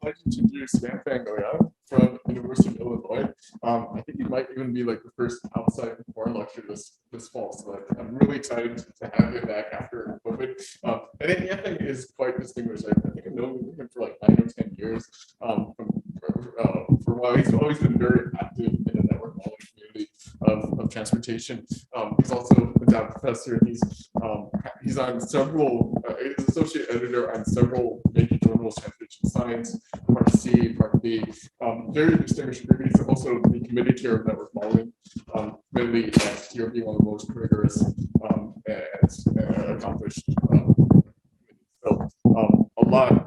I'd like to introduce Yanfeng Ouyang from University of Illinois. I think he might even be like the first outside foreign lecture this fall. So like, I'm really excited to have him back after COVID. I think Yanfeng is quite distinguished. I think I've known him for like 9 or 10 years. For a while, he's always been very active in the network modeling community of transportation. He's also a DAB professor. He's on several. He's associate editor on several major journals: Transportation Science, Part C, Part B. Very distinguished figure. He's also the committee chair of network modeling, really at TOP, one of the most rigorous and accomplished. So a lot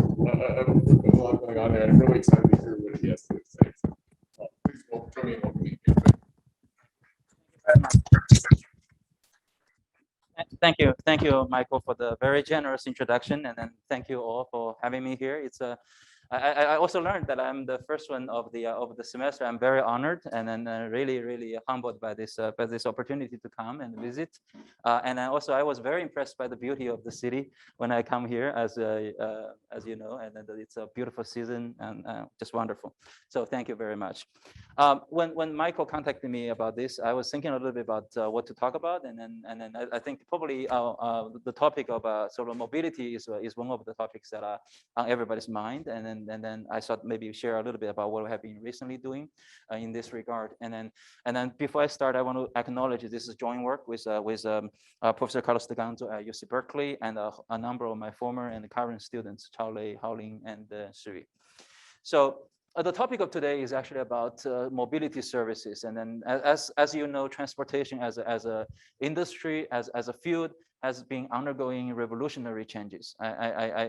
going on there. I'm really excited to hear what he has to say. So, please join me in welcoming him. Thank you, Michael, for the very generous introduction, and then thank you all for having me here. I also learned that I'm the first one of the semester. I'm very honored and then really humbled by this opportunity to come and visit. And I was very impressed by the beauty of the city when I come here, as you know, and it's a beautiful season and just wonderful. So thank you very much. When Michael contacted me about this, I was thinking a little bit about what to talk about, and then I think probably the topic of sort of mobility is one of the topics that are on everybody's mind, and then I thought maybe share a little bit about what we have been recently doing in this regard, and then before I start, I want to acknowledge this is joint work with Professor Carlos de Ganzo at UC Berkeley and a number of my former and current students, Chao Lei, Hao Ling, and Sui. So the topic of today is actually about mobility services, and then as you know, transportation as a industry, as a field, has been undergoing revolutionary changes.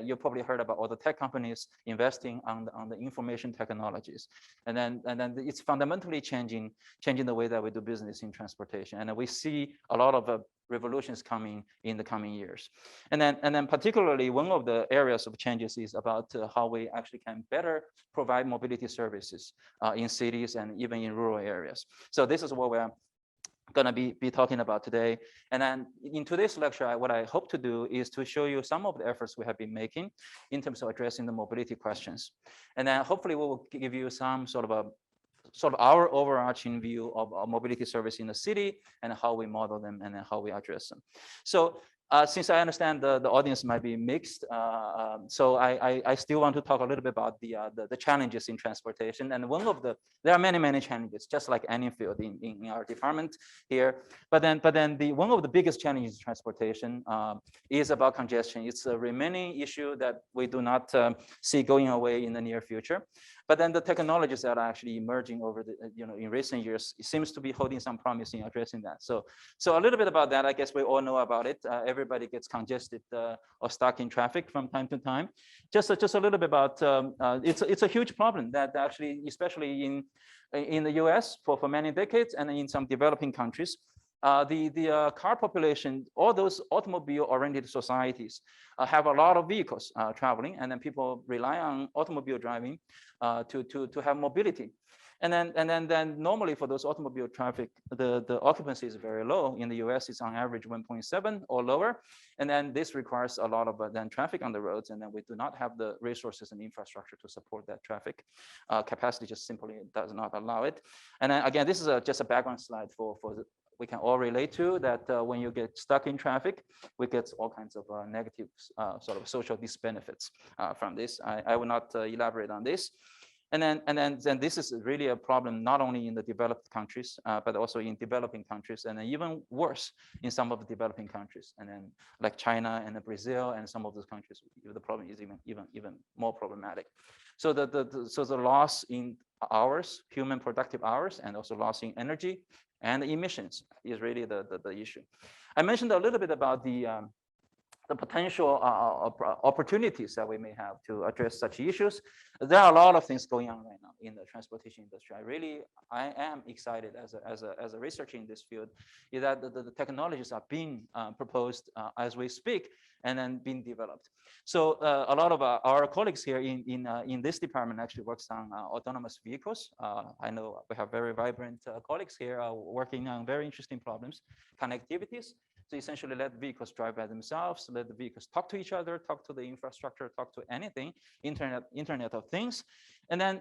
You probably heard about all the tech companies investing on the information technologies, and then it's fundamentally changing the way that we do business in transportation, and we see a lot of revolutions coming in the coming years, and then particularly one of the areas of changes is about how we actually can better provide mobility services in cities and even in rural areas. So this is what we're going to be talking about today. And then in today's lecture, what I hope to do is to show you some of the efforts we have been making in terms of addressing the mobility questions. And then hopefully we will give you some sort of our overarching view of mobility service in the city and how we model them and then how we address them. So since I understand the audience might be mixed, so I still want to talk a little bit about the challenges in transportation. And there are many challenges, just like any field in our department here. But then one of the biggest challenges in transportation is about congestion. It's a remaining issue that we do not see going away in the near future. But then the technologies that are actually emerging over in recent years, it seems to be holding some promise in addressing that. So a little bit about that. I guess we all know about it. Everybody gets congested or stuck in traffic from time to time. Just a little bit about it's a huge problem that actually, especially in the U.S. for many decades and in some developing countries. The car population, all those automobile-oriented societies have a lot of vehicles traveling, and then people rely on automobile driving to have mobility. And then normally for those automobile traffic, the occupancy is very low. In the US, it's on average 1.7 or lower. And then this requires a lot of then traffic on the roads, and then we do not have the resources and infrastructure to support that traffic. Capacity just simply does not allow it. And then again, this is just a background slide we can all relate to that when you get stuck in traffic, we get all kinds of negative sort of social disbenefits from this. I will not elaborate on this. And then this is really a problem not only in the developed countries, but also in developing countries, and even worse in some of the developing countries, and then like China and Brazil and some of those countries, the problem is even more problematic. So the loss in hours, human productive hours, and also loss in energy and emissions is really the issue. I mentioned a little bit about the potential opportunities that we may have to address such issues. There are a lot of things going on right now in the transportation industry. I am excited as a researcher in this field, is that the technologies are being proposed as we speak and then being developed. So a lot of our colleagues here in this department actually works on autonomous vehicles. I know we have very vibrant colleagues here working on very interesting problems, connectivities. So essentially let vehicles drive by themselves, let the vehicles talk to each other, talk to the infrastructure, talk to anything, Internet of Things. And then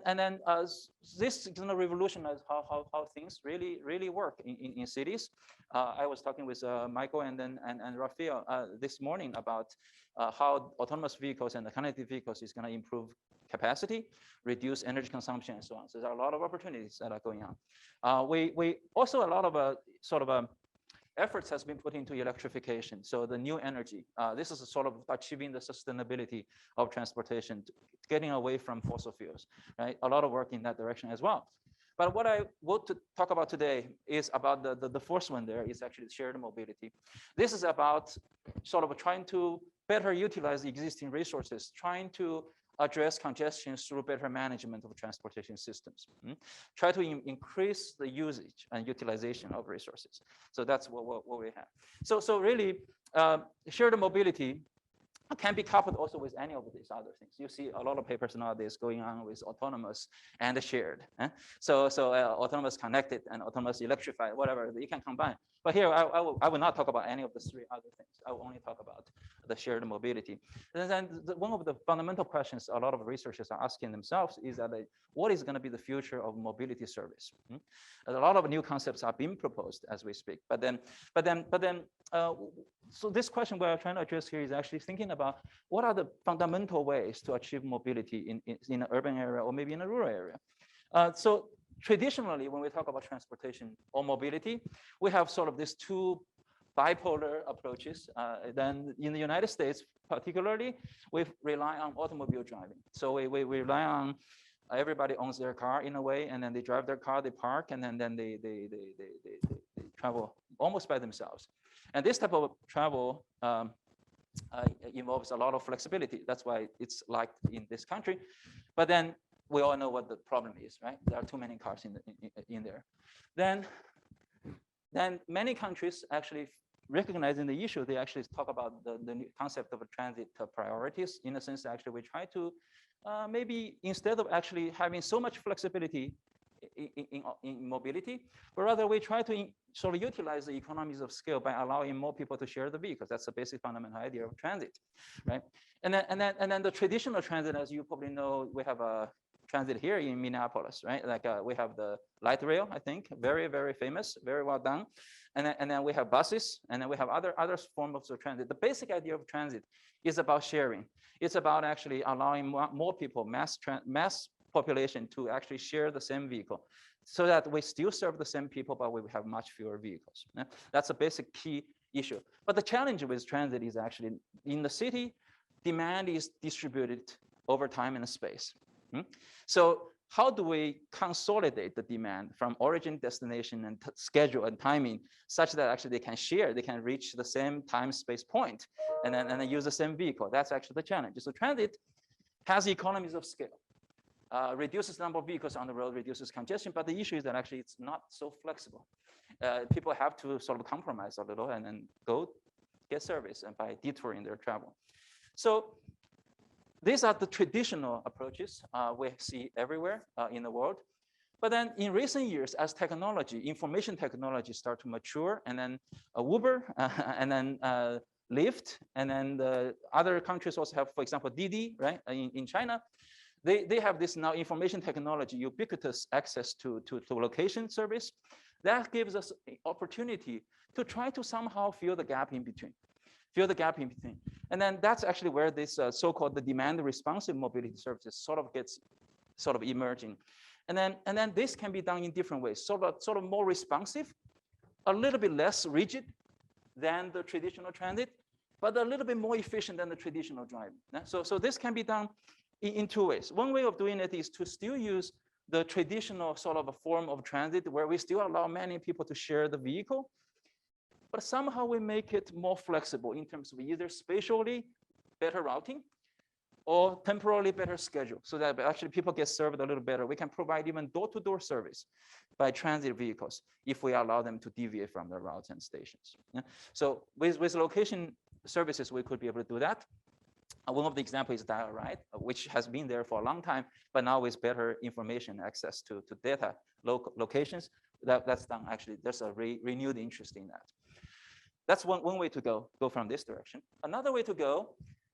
this is going to revolutionize how things really work in cities. I was talking with Michael and Raphael this morning about how autonomous vehicles and the connected vehicles is going to improve capacity, reduce energy consumption, and so on. So there are a lot of opportunities that are going on. We also a lot of efforts has been put into electrification. So the new energy, this is a sort of achieving the sustainability of transportation, getting away from fossil fuels, right? A lot of work in that direction as well. But what I want to talk about today is about the first one there is actually shared mobility. This is about sort of trying to better utilize the existing resources, trying to address congestion through better management of transportation systems. Try to increase the usage and utilization of resources. So that's what we have. So really, shared mobility can be coupled also with any of these other things. You see a lot of papers nowadays going on with autonomous and shared. So autonomous connected and autonomous electrified, whatever, you can combine. But here, I will not talk about any of the three other things. I will only talk about the shared mobility. And then one of the fundamental questions a lot of researchers are asking themselves is that what is going to be the future of mobility service? A lot of new concepts are being proposed as we speak. But then, so this question we're trying to address here is actually thinking about what are the fundamental ways to achieve mobility in an urban area or maybe in a rural area. So traditionally, when we talk about transportation or mobility, we have sort of these two bipolar approaches. Then in the United States, particularly, we rely on automobile driving. So we rely on everybody owns their car in a way, and then they drive their car, they park, and then they travel almost by themselves. And this type of travel involves a lot of flexibility. That's why it's liked in this country. But then we all know what the problem is, right? There are too many cars in there. Then many countries actually recognizing the issue, they actually talk about the new concept of transit priorities. In a sense, actually, we try to maybe instead of actually having so much flexibility in mobility, but rather we try to sort of utilize the economies of scale by allowing more people to share the vehicles. That's the basic fundamental idea of transit, right? And then the traditional transit, as you probably know, we have a transit here in Minneapolis, right? Like we have the light rail, I think, very, very famous, very well done. And then we have buses, and then we have other forms of transit. The basic idea of transit is about sharing. It's about actually allowing more people, mass population to actually share the same vehicle so that we still serve the same people, but we have much fewer vehicles. That's a basic key issue. But the challenge with transit is actually in the city, demand is distributed over time and space. So how do we consolidate the demand from origin, destination, and schedule and timing such that actually they can share, they can reach the same time space point and then use the same vehicle? That's actually the challenge. So transit has economies of scale. Reduces the number of vehicles on the road, reduces congestion, but the issue is that actually it's not so flexible. People have to sort of compromise a little and then go get service and by detouring their travel. So these are the traditional approaches we see everywhere in the world. But then in recent years, as technology, information technology start to mature, and then Uber, and then Lyft, and then the other countries also have, for example, DiDi, right, in China. They have this now information technology, ubiquitous access to location service. That gives us opportunity to try to somehow fill the gap in between. And then that's actually where this so-called the demand responsive mobility services sort of emerging. And then this can be done in different ways, sort of more responsive, a little bit less rigid than the traditional transit, but a little bit more efficient than the traditional driving. So this can be done in two ways. One way of doing it is to still use the traditional sort of a form of transit where we still allow many people to share the vehicle, but somehow we make it more flexible in terms of either spatially better routing or temporally better schedule so that actually people get served a little better. We can provide even door-to-door service by transit vehicles if we allow them to deviate from their routes and stations. So with location services, we could be able to do that. One of the examples is Dial Ride, which has been there for a long time, but now with better information access to data locations, that's done actually. There's a renewed interest in that. That's one way to go from this direction. Another way to go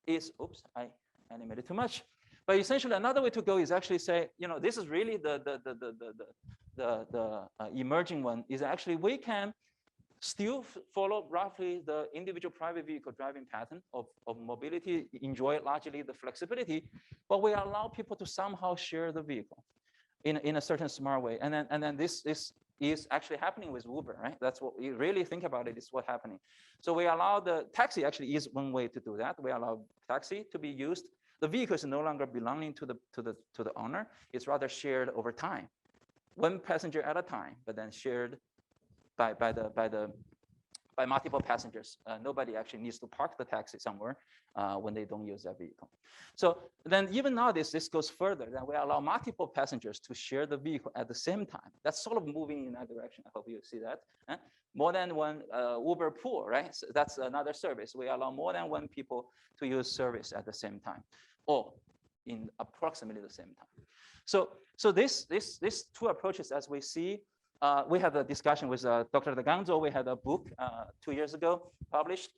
is, oops, I animated too much. But essentially, another way to go is actually say, this is really the emerging one, is actually we can still follow roughly the individual private vehicle driving pattern of mobility, enjoy largely the flexibility, but we allow people to somehow share the vehicle in a certain smart way. And then this is actually happening with Uber, right? That's what you really think about it, is what's happening. So we allow the taxi, actually is one way to do that. We allow taxi to be used. The vehicle is no longer belonging to the owner. It's rather shared over time, one passenger at a time, but then shared by multiple passengers. Nobody actually needs to park the taxi somewhere when they don't use that vehicle. So then even now this goes further. Then we allow multiple passengers to share the vehicle at the same time. That's sort of moving in that direction. I hope you see that. More than one Uber pool, right? So that's another service. We allow more than one people to use service at the same time, or in approximately the same time. So these two approaches, as we see, we had a discussion with Dr. De Ganzo. We had a book 2 years ago published.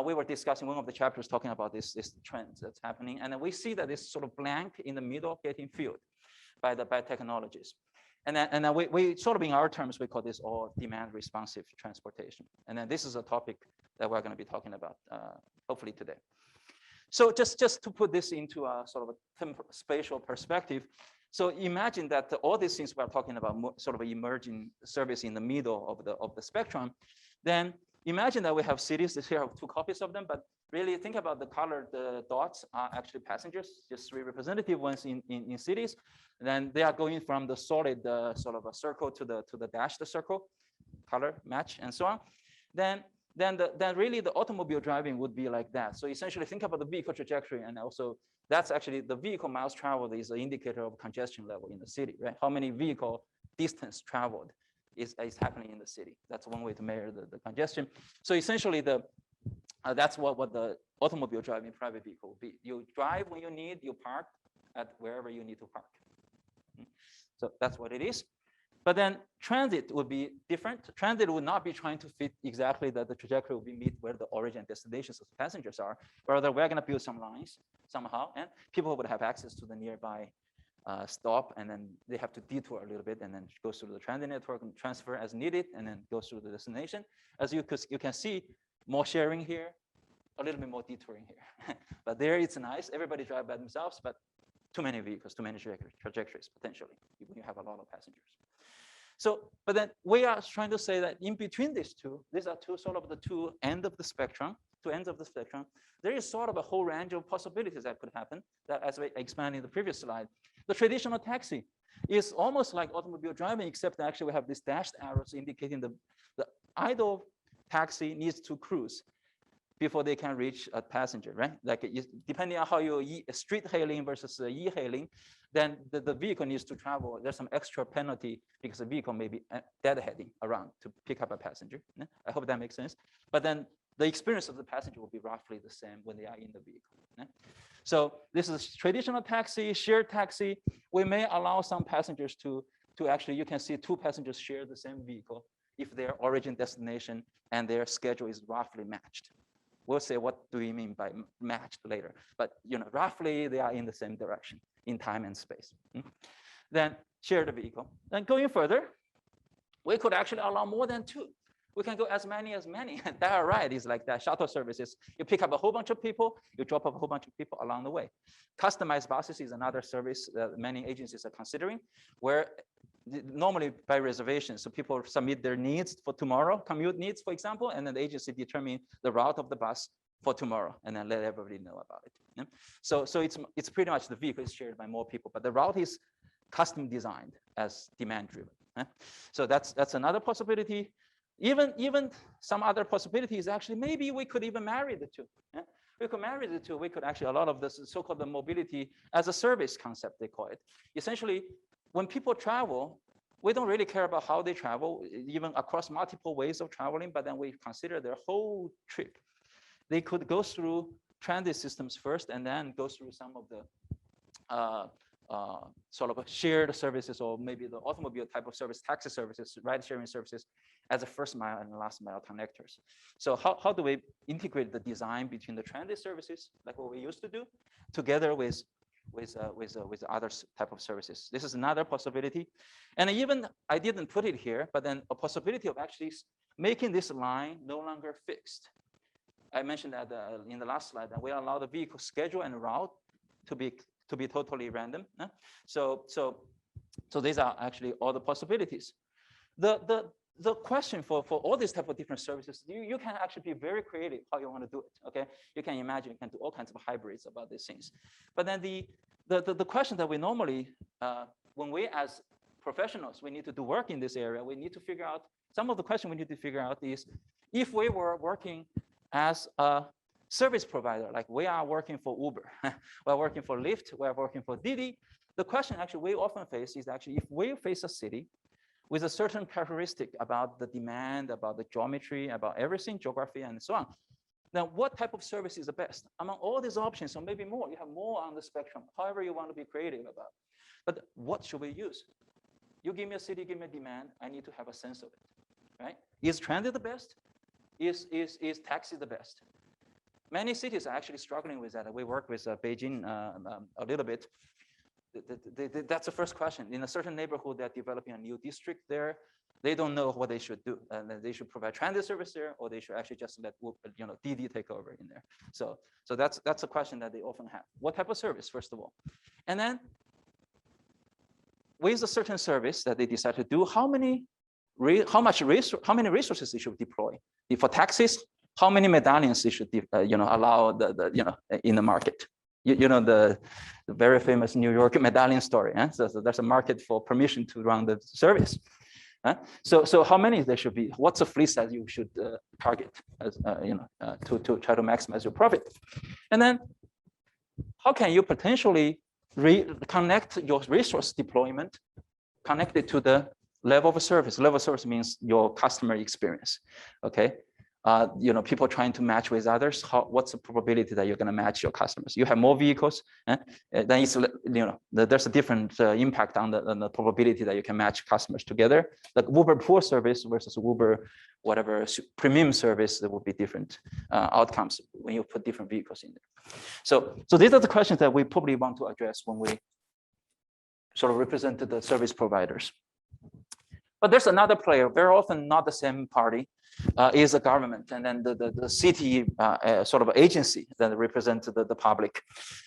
We were discussing one of the chapters talking about this trend that's happening. And then we see that this sort of blank in the middle getting filled by technologies. And then we sort of, in our terms, we call this all demand responsive transportation. And then this is a topic that we're going to be talking about hopefully today. So just to put this into a sort of a spatial perspective. So imagine that all these things we're talking about, sort of emerging service in the middle of the spectrum. Then imagine that we have cities. Here I have 2 copies of them, but really think about the colored dots are actually passengers, just 3 representative ones in cities. And then they are going from the solid sort of a circle to the dashed circle, color match, and so on. Then really the automobile driving would be like that. So essentially think about the vehicle trajectory, and also that's actually the vehicle miles traveled is an indicator of congestion level in the city, right? How many vehicle distance traveled is happening in the city. That's one way to measure the congestion. So essentially that's what the automobile driving private vehicle will be. You drive when you need, you park at wherever you need to park. So that's what it is. But then transit would be different. Transit would not be trying to fit exactly that the trajectory will be meet where the origin and destinations of passengers are. Rather, we're going to build some lines somehow, and people would have access to the nearby stop, and then they have to detour a little bit, and then go through the transit network and transfer as needed, and then go through the destination. As you can see, more sharing here, a little bit more detouring here. But there it's nice. Everybody drive by themselves, but too many vehicles, too many trajectories potentially when you have a lot of passengers. So, but then we are trying to say that in between these are sort of the two ends of the spectrum. There is sort of a whole range of possibilities that could happen. That, as we explained in the previous slide, the traditional taxi is almost like automobile driving, except that actually we have these dashed arrows indicating the idle taxi needs to cruise before they can reach a passenger, right? Like depending on how you street hailing versus e-hailing, then the vehicle needs to travel. There's some extra penalty because the vehicle may be deadheading around to pick up a passenger. I hope that makes sense. But then the experience of the passenger will be roughly the same when they are in the vehicle. So this is traditional taxi, shared taxi. We may allow some passengers to actually, you can see 2 passengers share the same vehicle if their origin destination and their schedule is roughly matched. We'll say what do we mean by matched later, but roughly they are in the same direction in time and space. Then share the vehicle. Then going further, we could actually allow more than 2. We can go as many as many. That ride is like that. Shuttle services. You pick up a whole bunch of people, you drop off a whole bunch of people along the way. Customized buses is another service that many agencies are considering, where normally by reservation. So people submit their needs for tomorrow, commute needs, for example, and then the agency determine the route of the bus for tomorrow, and then let everybody know about it. So it's pretty much the vehicle is shared by more people, but the route is custom designed as demand driven. So that's another possibility. Even some other possibilities, actually, maybe we could even marry the 2. We could marry the 2. We could actually, a lot of this so-called the mobility as a service concept, they call it. Essentially, when people travel, we don't really care about how they travel, even across multiple ways of traveling, but then we consider their whole trip. They could go through transit systems first, and then go through some of the sort of shared services, or maybe the automobile type of service, taxi services, ride-sharing services, as a first mile and last mile connectors. So how do we integrate the design between the transit services, like what we used to do, together with other type of services? This is another possibility. And even I didn't put it here, but then a possibility of actually making this line no longer fixed. I mentioned that in the last slide, that we allow the vehicle schedule and route to be totally random. So these are actually all the possibilities. The question for all these type of different services, you can actually be very creative how you want to do it. Okay, you can imagine you can do all kinds of hybrids about these things. But then the question that we normally, when we as professionals, we need to do work in this area, we need to figure out, some of the question we need to figure out is, if we were working as a service provider, like we are working for Uber, we're working for Lyft, we're working for DiDi, the question actually we often face is actually, if we face a city with a certain characteristic about the demand, about the geometry, about everything, geography, and so on, then what type of service is the best? Among all these options, or maybe more, you have more on the spectrum, however you want to be creative about. But what should we use? You give me a city, give me a demand, I need to have a sense of it, right? Is transit the best? Is taxi the best? Many cities are actually struggling with that. We work with Beijing a little bit. That's the first question. In a certain neighborhood, they're developing a new district there. They don't know what they should do. And they should provide transit service there, or they should actually just let DiDi take over in there. So that's a question that they often have. What type of service, first of all? And then with a certain service that they decide to do, how many resources they should deploy? For taxis, how many medallions they should allow in the market? You know the very famous New York medallion story. So there's a market for permission to run the service. So how many there should be? What's the fleet size you should target as to try to maximize your profit? And then how can you potentially connect your resource deployment connected to the level of service? Level of service means your customer experience. Okay. People trying to match with others. What's the probability that you're going to match your customers? You have more vehicles, then it's there's a different impact on the probability that you can match customers together. Like Uber pool service versus Uber whatever premium service, there will be different outcomes when you put different vehicles in there. So these are the questions that we probably want to address when we sort of represent the service providers. But there's another player, very often not the same party, is the government, and then the city sort of agency that represents the public.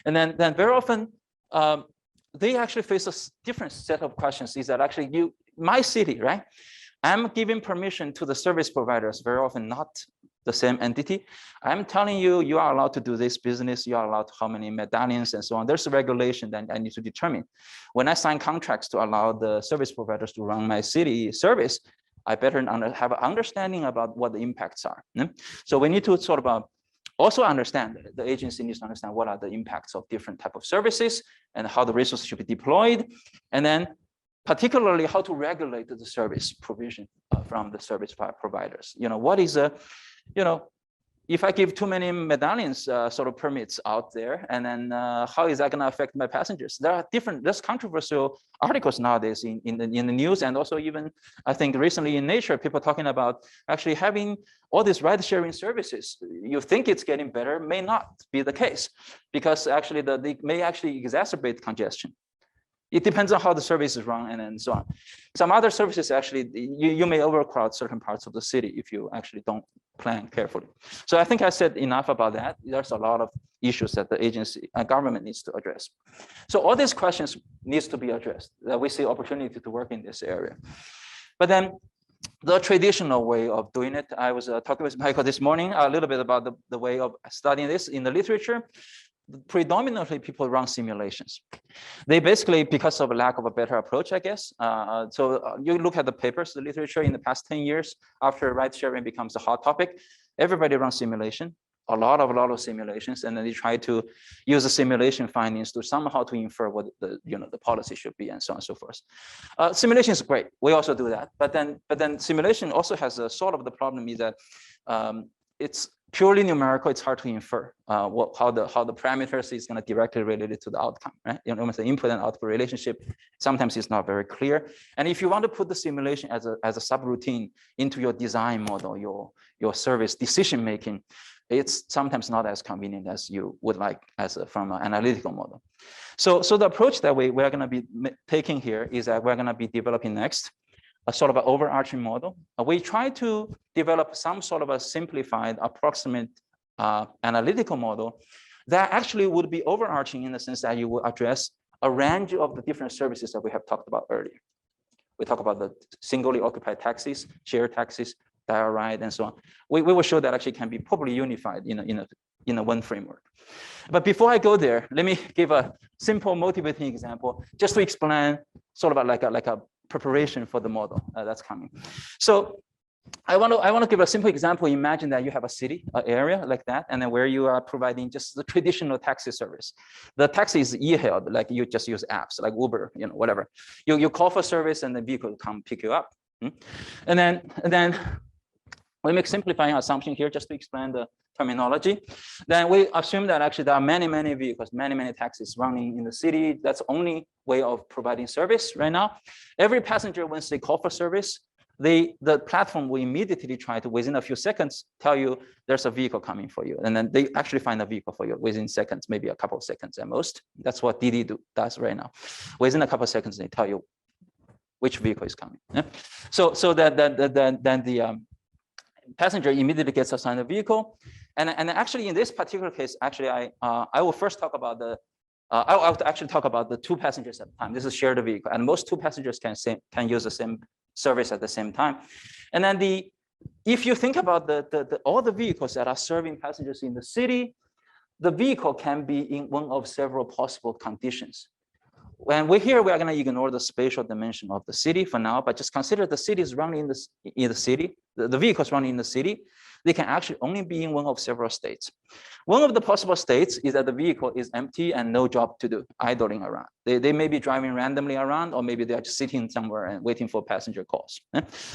And then very often, they actually face a different set of questions. Is that actually my city, right? I'm giving permission to the service providers, very often not the same entity. I'm telling you, you are allowed to do this business, you are allowed how many medallions and so on. There's a regulation that I need to determine. When I sign contracts to allow the service providers to run my city service, I better have an understanding about what the impacts are. So we need to sort of also understand, the agency needs to understand what are the impacts of different type of services and how the resources should be deployed. And then particularly how to regulate the service provision from the service providers. What is if I give too many medallions sort of permits out there, and then how is that going to affect my passengers? There's controversial articles nowadays in the news, and also even I think recently in Nature, people talking about actually having all these ride-sharing services. You think it's getting better, may not be the case, because actually they may actually exacerbate congestion. It depends on how the service is run and so on. Some other services actually, you may overcrowd certain parts of the city if you actually don't plan carefully. So I think I said enough about that. There's a lot of issues that the agency and government needs to address. So all these questions needs to be addressed. We see opportunity to work in this area. But then the traditional way of doing it, I was talking with Michael this morning a little bit about the way of studying this in the literature. Predominantly, people run simulations. They basically, because of a lack of a better approach, I guess. So you look at the papers, the literature in the past 10 years, after ride sharing becomes a hot topic, everybody runs simulation, a lot of simulations, and then they try to use the simulation findings to somehow to infer what the policy should be, and so on and so forth. Simulation is great. We also do that, but then simulation also has a sort of the problem is that it's purely numerical, it's hard to infer how the parameters is going to directly related to the outcome, right? You know, the input and output relationship, sometimes it's not very clear. And if you want to put the simulation as a subroutine into your design model, your service decision making, it's sometimes not as convenient as you would like from an analytical model. So the approach that we're going to be taking here is that we're going to be developing next a sort of an overarching model. We try to develop some sort of a simplified, approximate analytical model that actually would be overarching in the sense that you will address a range of the different services that we have talked about earlier. We talk about the singly occupied taxis, shared taxis, dial ride, and so on. We will show that actually can be probably unified in a one framework. But before I go there, let me give a simple motivating example just to explain sort of like a preparation for the model that's coming. So I want to give a simple example. Imagine that you have a city, an area like that, and then where you are providing just the traditional taxi service. The taxi is e-hailed, like you just use apps like Uber, whatever. You call for service and the vehicle will come pick you up. And then we make simplifying assumption here just to explain the terminology. Then we assume that actually there are many vehicles, many taxis running in the city. That's the only way of providing service right now. Every passenger, once they call for service, the platform will immediately try to, within a few seconds, tell you there's a vehicle coming for you. And then they actually find a vehicle for you within seconds, maybe a couple of seconds at most. That's what DiDi does right now. Within a couple of seconds, they tell you which vehicle is coming. Yeah? So then the passenger immediately gets assigned a vehicle. And actually in this particular case, actually I will first talk about I'll actually talk about the two passengers at a time. This is shared vehicle, and most two passengers can use the same service at the same time. And then if you think about all the vehicles that are serving passengers in the city, the vehicle can be in one of several possible conditions. When we're here, we are going to ignore the spatial dimension of the city for now, but just consider the city is running in the city, the vehicles running in the city. They can actually only be in one of several states. One of the possible states is that the vehicle is empty and no job to do, idling around. They may be driving randomly around, or maybe they're just sitting somewhere and waiting for passenger calls.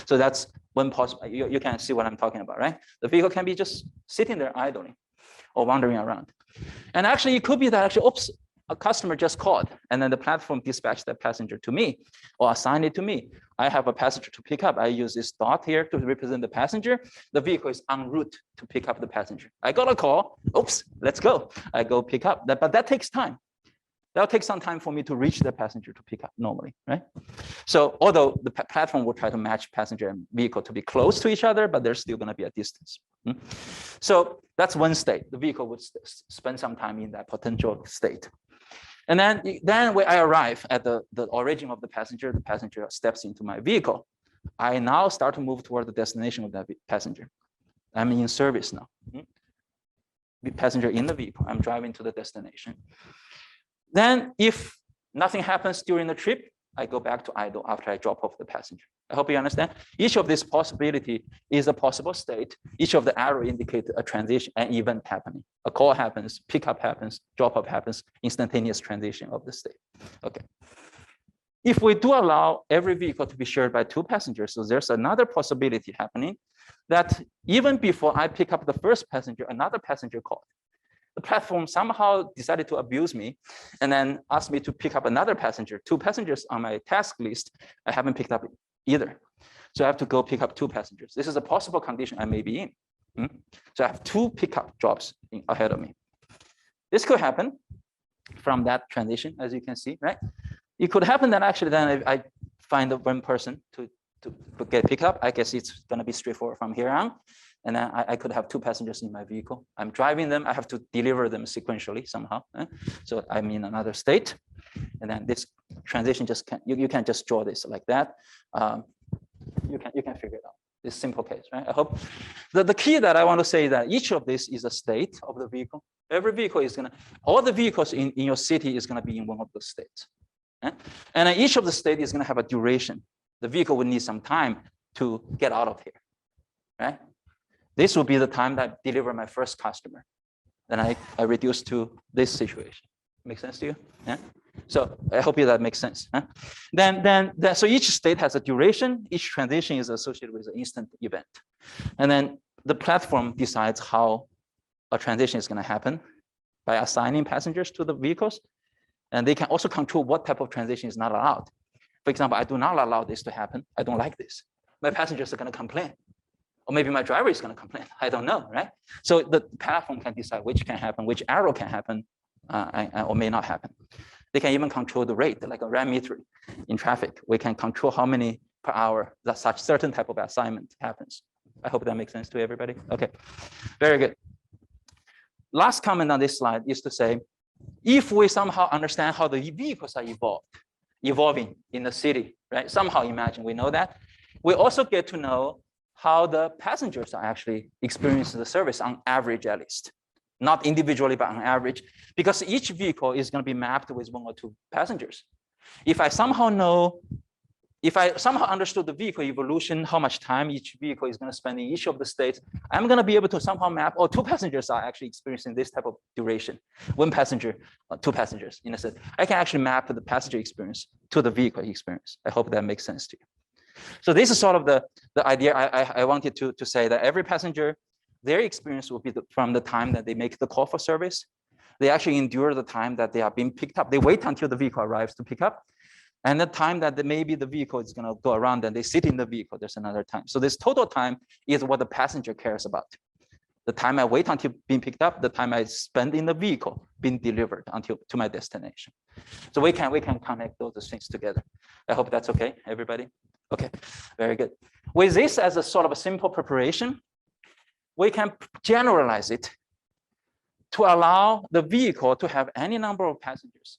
So that's one possible, you can see what I'm talking about, right? The vehicle can be just sitting there idling or wandering around. And actually it could be that actually, oops, a customer just called, and then the platform dispatched that passenger to me or assigned it to me. I have a passenger to pick up. I use this dot here to represent the passenger. The vehicle is en route to pick up the passenger. I got a call. Oops, let's go. I go pick up. But that takes time. That'll take some time for me to reach the passenger to pick up normally, right? So although the platform will try to match passenger and vehicle to be close to each other, but there's still going to be a distance. So that's one state. The vehicle would spend some time in that potential state. And then when I arrive at the origin of the passenger steps into my vehicle. I now start to move toward the destination of that passenger. I'm in service now. The passenger in the vehicle, I'm driving to the destination. Then if nothing happens during the trip, I go back to idle after I drop off the passenger. I hope you understand. Each of this possibility is a possible state. Each of the arrow indicates a transition, an event happening. A call happens, pickup happens, drop off happens, instantaneous transition of the state. Okay. If we do allow every vehicle to be shared by two passengers, so there's another possibility happening that even before I pick up the first passenger, another passenger called. The platform somehow decided to abuse me and then asked me to pick up another passenger. Two passengers on my task list, I haven't picked up either. So I have to go pick up two passengers. This is a possible condition I may be in. So I have two pickup jobs ahead of me. This could happen from that transition, as you can see, right? It could happen that actually then I find one person to get picked up. I guess it's going to be straightforward from here on. And then I could have two passengers in my vehicle. I'm driving them. I have to deliver them sequentially somehow. So I'm in another state. And then this transition just can't, you can't just draw this like that. You can figure it out. This simple case, right? I hope the key that I want to say that each of this is a state of the vehicle. Every vehicle is all the vehicles in your city is gonna be in one of those states. And each of the state is gonna have a duration. The vehicle will need some time to get out of here, right? This will be the time that I deliver my first customer. Then I reduce to this situation. Make sense to you? Yeah. So I hope that makes sense. So each state has a duration. Each transition is associated with an instant event. And then the platform decides how a transition is going to happen by assigning passengers to the vehicles. And they can also control what type of transition is not allowed. For example, I do not allow this to happen. I don't like this. My passengers are going to complain. Or maybe my driver is going to complain. I don't know, right? So the platform can decide which can happen, which arrow can happen, or may not happen. They can even control the rate, like a RAM meter in traffic. We can control how many per hour that such certain type of assignment happens. I hope that makes sense to everybody. Okay, very good. Last comment on this slide is to say, if we somehow understand how the vehicles are evolving in the city, right? Somehow imagine we know that. We also get to know how the passengers are actually experiencing the service on average, at least. Not individually, but on average, because each vehicle is going to be mapped with 1 or 2 passengers. If I somehow understood the vehicle evolution, how much time each vehicle is going to spend in each of the states, I'm going to be able to somehow map, 2 passengers are actually experiencing this type of duration. 1 passenger, 2 passengers in a set. I can actually map the passenger experience to the vehicle experience. I hope that makes sense to you. So this is sort of the idea I wanted to say, that every passenger, their experience will be from the time that they make the call for service. They actually endure the time that they are being picked up. They wait until the vehicle arrives to pick up. And the time that maybe the vehicle is going to go around and they sit in the vehicle, there's another time. So this total time is what the passenger cares about. The time I wait until being picked up, the time I spend in the vehicle being delivered to my destination. So we can connect those things together. I hope that's okay, everybody. Okay, very good. With this as a sort of a simple preparation, we can generalize it to allow the vehicle to have any number of passengers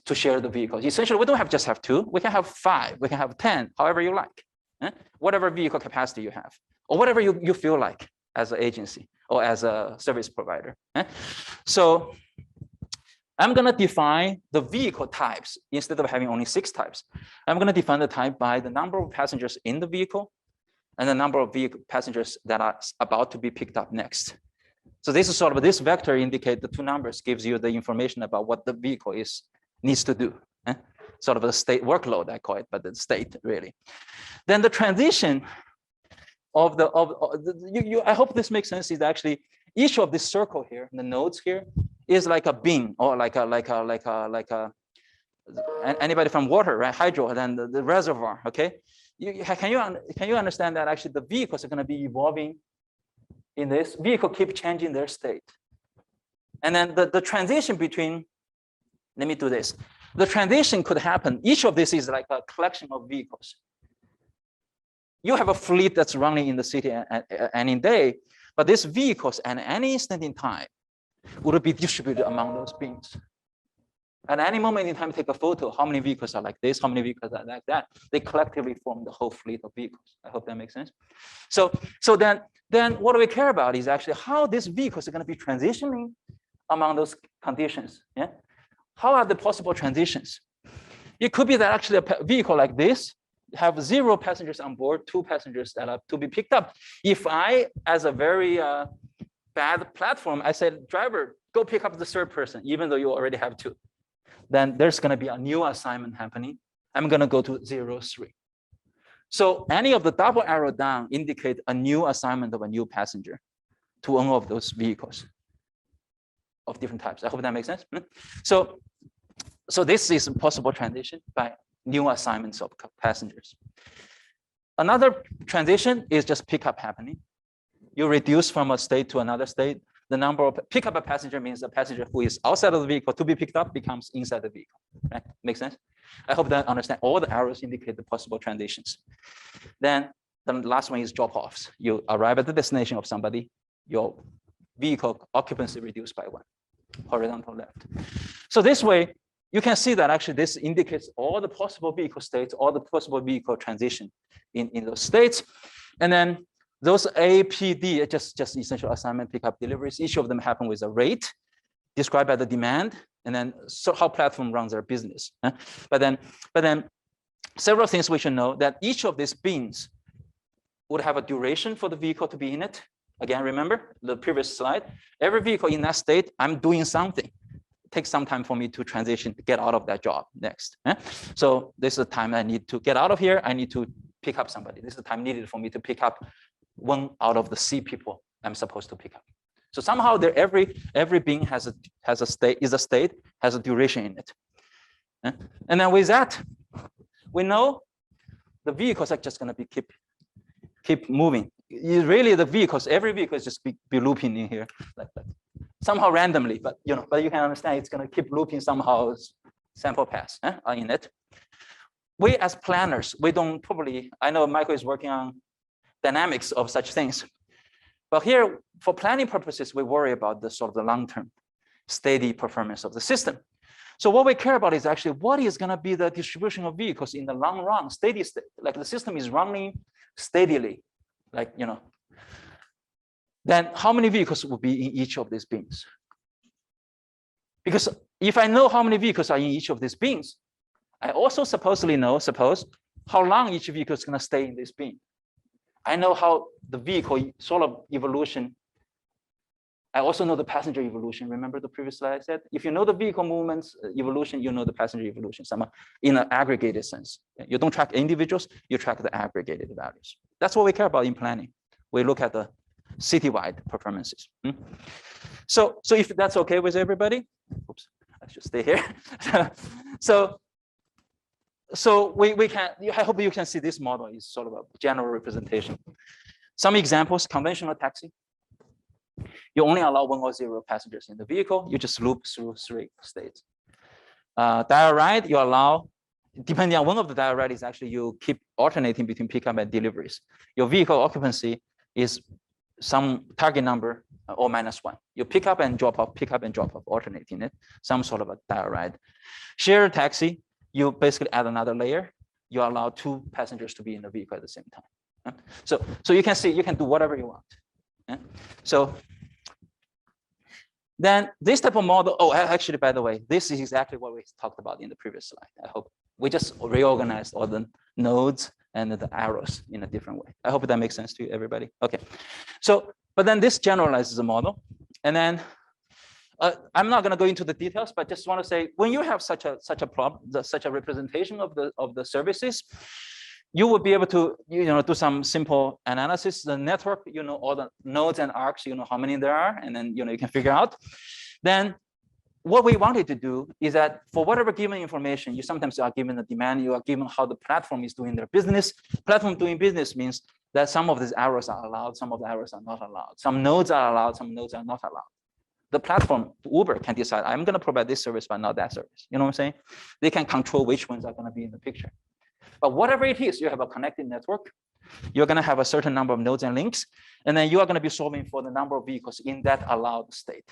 to share the vehicle. Essentially, we don't just have 2. We can have 5. We can have 10, however you like. Whatever vehicle capacity you have, or whatever you feel like as an agency or as a service provider. So I'm going to define the vehicle types instead of having only 6 types. I'm going to define the type by the number of passengers in the vehicle and the number of vehicle passengers that are about to be picked up next. So this is sort of, this vector indicate the 2 numbers gives you the information about what the vehicle needs to do. Sort of a state workload, I call it, but the state really. Then the transition of I hope this makes sense, is actually each of this circle here, the nodes here, is like a bin, or like a anybody from water, right? Hydro, then the reservoir. Okay, can you understand that actually the vehicles are going to be evolving in this vehicle, keep changing their state, and then the transition between. Let me do this. The transition could happen. Each of this is like a collection of vehicles. You have a fleet that's running in the city any day, but these vehicles at any instant in time would be distributed among those bins. At any moment in time, take a photo. How many vehicles are like this? How many vehicles are like that? They collectively form the whole fleet of vehicles. I hope that makes sense. So then what do we care about is actually how these vehicles are going to be transitioning among those conditions. Yeah. How are the possible transitions? It could be that actually a vehicle like this have 0 passengers on board, 2 passengers that are to be picked up. If I, as a very bad platform, I said, driver, go pick up the 3rd person, even though you already have 2. Then there's going to be a new assignment happening. I'm going to go to 0, 3. So any of the double arrow down indicate a new assignment of a new passenger to one of those vehicles of different types. I hope that makes sense. So this is a possible transition by new assignments of passengers. Another transition is just pickup happening. You reduce from a state to another state. The number of pickup a passenger means a passenger who is outside of the vehicle to be picked up becomes inside the vehicle. Right? Makes sense? I hope that understand. All the arrows indicate the possible transitions. Then the last one is drop-offs. You arrive at the destination of somebody, your vehicle occupancy reduced by 1, horizontal left. So this way, you can see that actually this indicates all the possible vehicle states, all the possible vehicle transition in those states. And then those A, P, D, just essential assignment, pickup, deliveries, each of them happen with a rate described by the demand, and then so how platform runs their business. But then several things we should know, that each of these bins would have a duration for the vehicle to be in it. Again, remember the previous slide, every vehicle in that state, I'm doing something. It takes some time for me to transition, to get out of that job next. So this is the time I need to get out of here. I need to pick up somebody. This is the time needed for me to pick up one out of the C people I'm supposed to pick up. So somehow there every being has a state, has a duration in it. And then with that, we know the vehicles are just going to be keep moving. Really, the vehicles, every vehicle is just be looping in here like that, somehow randomly. But you can understand it's going to keep looping somehow. Sample pass in it. We as planners, we don't probably. I know Michael is working on dynamics of such things, but here for planning purposes, we worry about the sort of the long-term, steady performance of the system. So what we care about is actually what is going to be the distribution of vehicles in the long run, steady state, like the system is running steadily, like, then how many vehicles will be in each of these bins? Because if I know how many vehicles are in each of these bins, I also suppose how long each vehicle is going to stay in this bin. I know how the vehicle sort of evolution. I also know the passenger evolution. Remember the previous slide I said? If you know the vehicle movements evolution, you know the passenger evolution somehow in an aggregated sense. You don't track individuals, you track the aggregated values. That's what we care about in planning. We look at the citywide performances. So if that's okay with everybody, oops, I should stay here. So we can, I hope you can see this model is sort of a general representation. Some examples, conventional taxi. You only allow 1 or 0 passengers in the vehicle. You just loop through 3 states. Direct ride, you allow, depending on one of the direct ride is actually you keep alternating between pickup and deliveries. Your vehicle occupancy is some target number or -1. You pick up and drop off, alternating it, some sort of a direct ride. Shared taxi, you basically add another layer. You allow 2 passengers to be in the vehicle at the same time. So you can see, you can do whatever you want. So then this type of model, actually, by the way, this is exactly what we talked about in the previous slide. I hope we just reorganized all the nodes and the arrows in a different way. I hope that makes sense to you, everybody. Okay. So, but then this generalizes the model. And then I'm not going to go into the details, but just want to say, when you have such a problem, such a representation of the services, you will be able to do some simple analysis. The network, all the nodes and arcs, how many there are, and then you can figure out. Then what we wanted to do is that for whatever given information, you sometimes are given the demand, you are given how the platform is doing their business. Platform doing business means that some of these arrows are allowed, some of the arrows are not allowed. Some nodes are allowed, some nodes are not allowed. The platform, Uber, can decide, I'm going to provide this service, but not that service. You know what I'm saying? They can control which ones are going to be in the picture. But whatever it is, you have a connected network. You're going to have a certain number of nodes and links, and then you are going to be solving for the number of vehicles in that allowed state.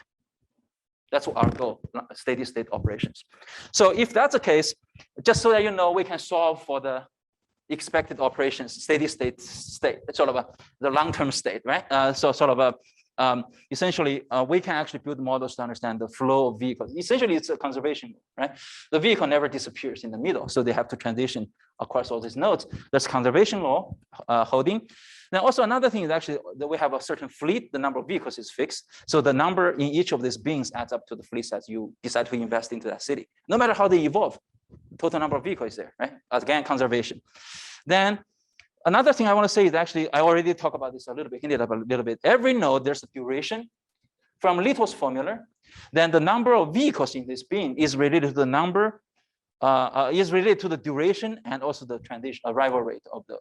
That's our goal, steady state operations. So if that's the case, just so that you know, we can solve for the expected operations, steady state, sort of the long-term state, right? So sort of essentially, we can actually build models to understand the flow of vehicles. Essentially, it's a conservation, right? The vehicle never disappears in the middle, so they have to transition across all these nodes. There's conservation law holding. Then also another thing is actually that we have a certain fleet. The number of vehicles is fixed, so the number in each of these bins adds up to the fleet size you decide to invest into that city. No matter how they evolve, total number of vehicles is there, right? Again, conservation. Then another thing I want to say is actually, I already talked about this a little bit, hinted up a little bit. Every node, there's a duration from Little's formula. Then the number of vehicles in this bin is related to the number, is related to the duration and also the transition arrival rate of the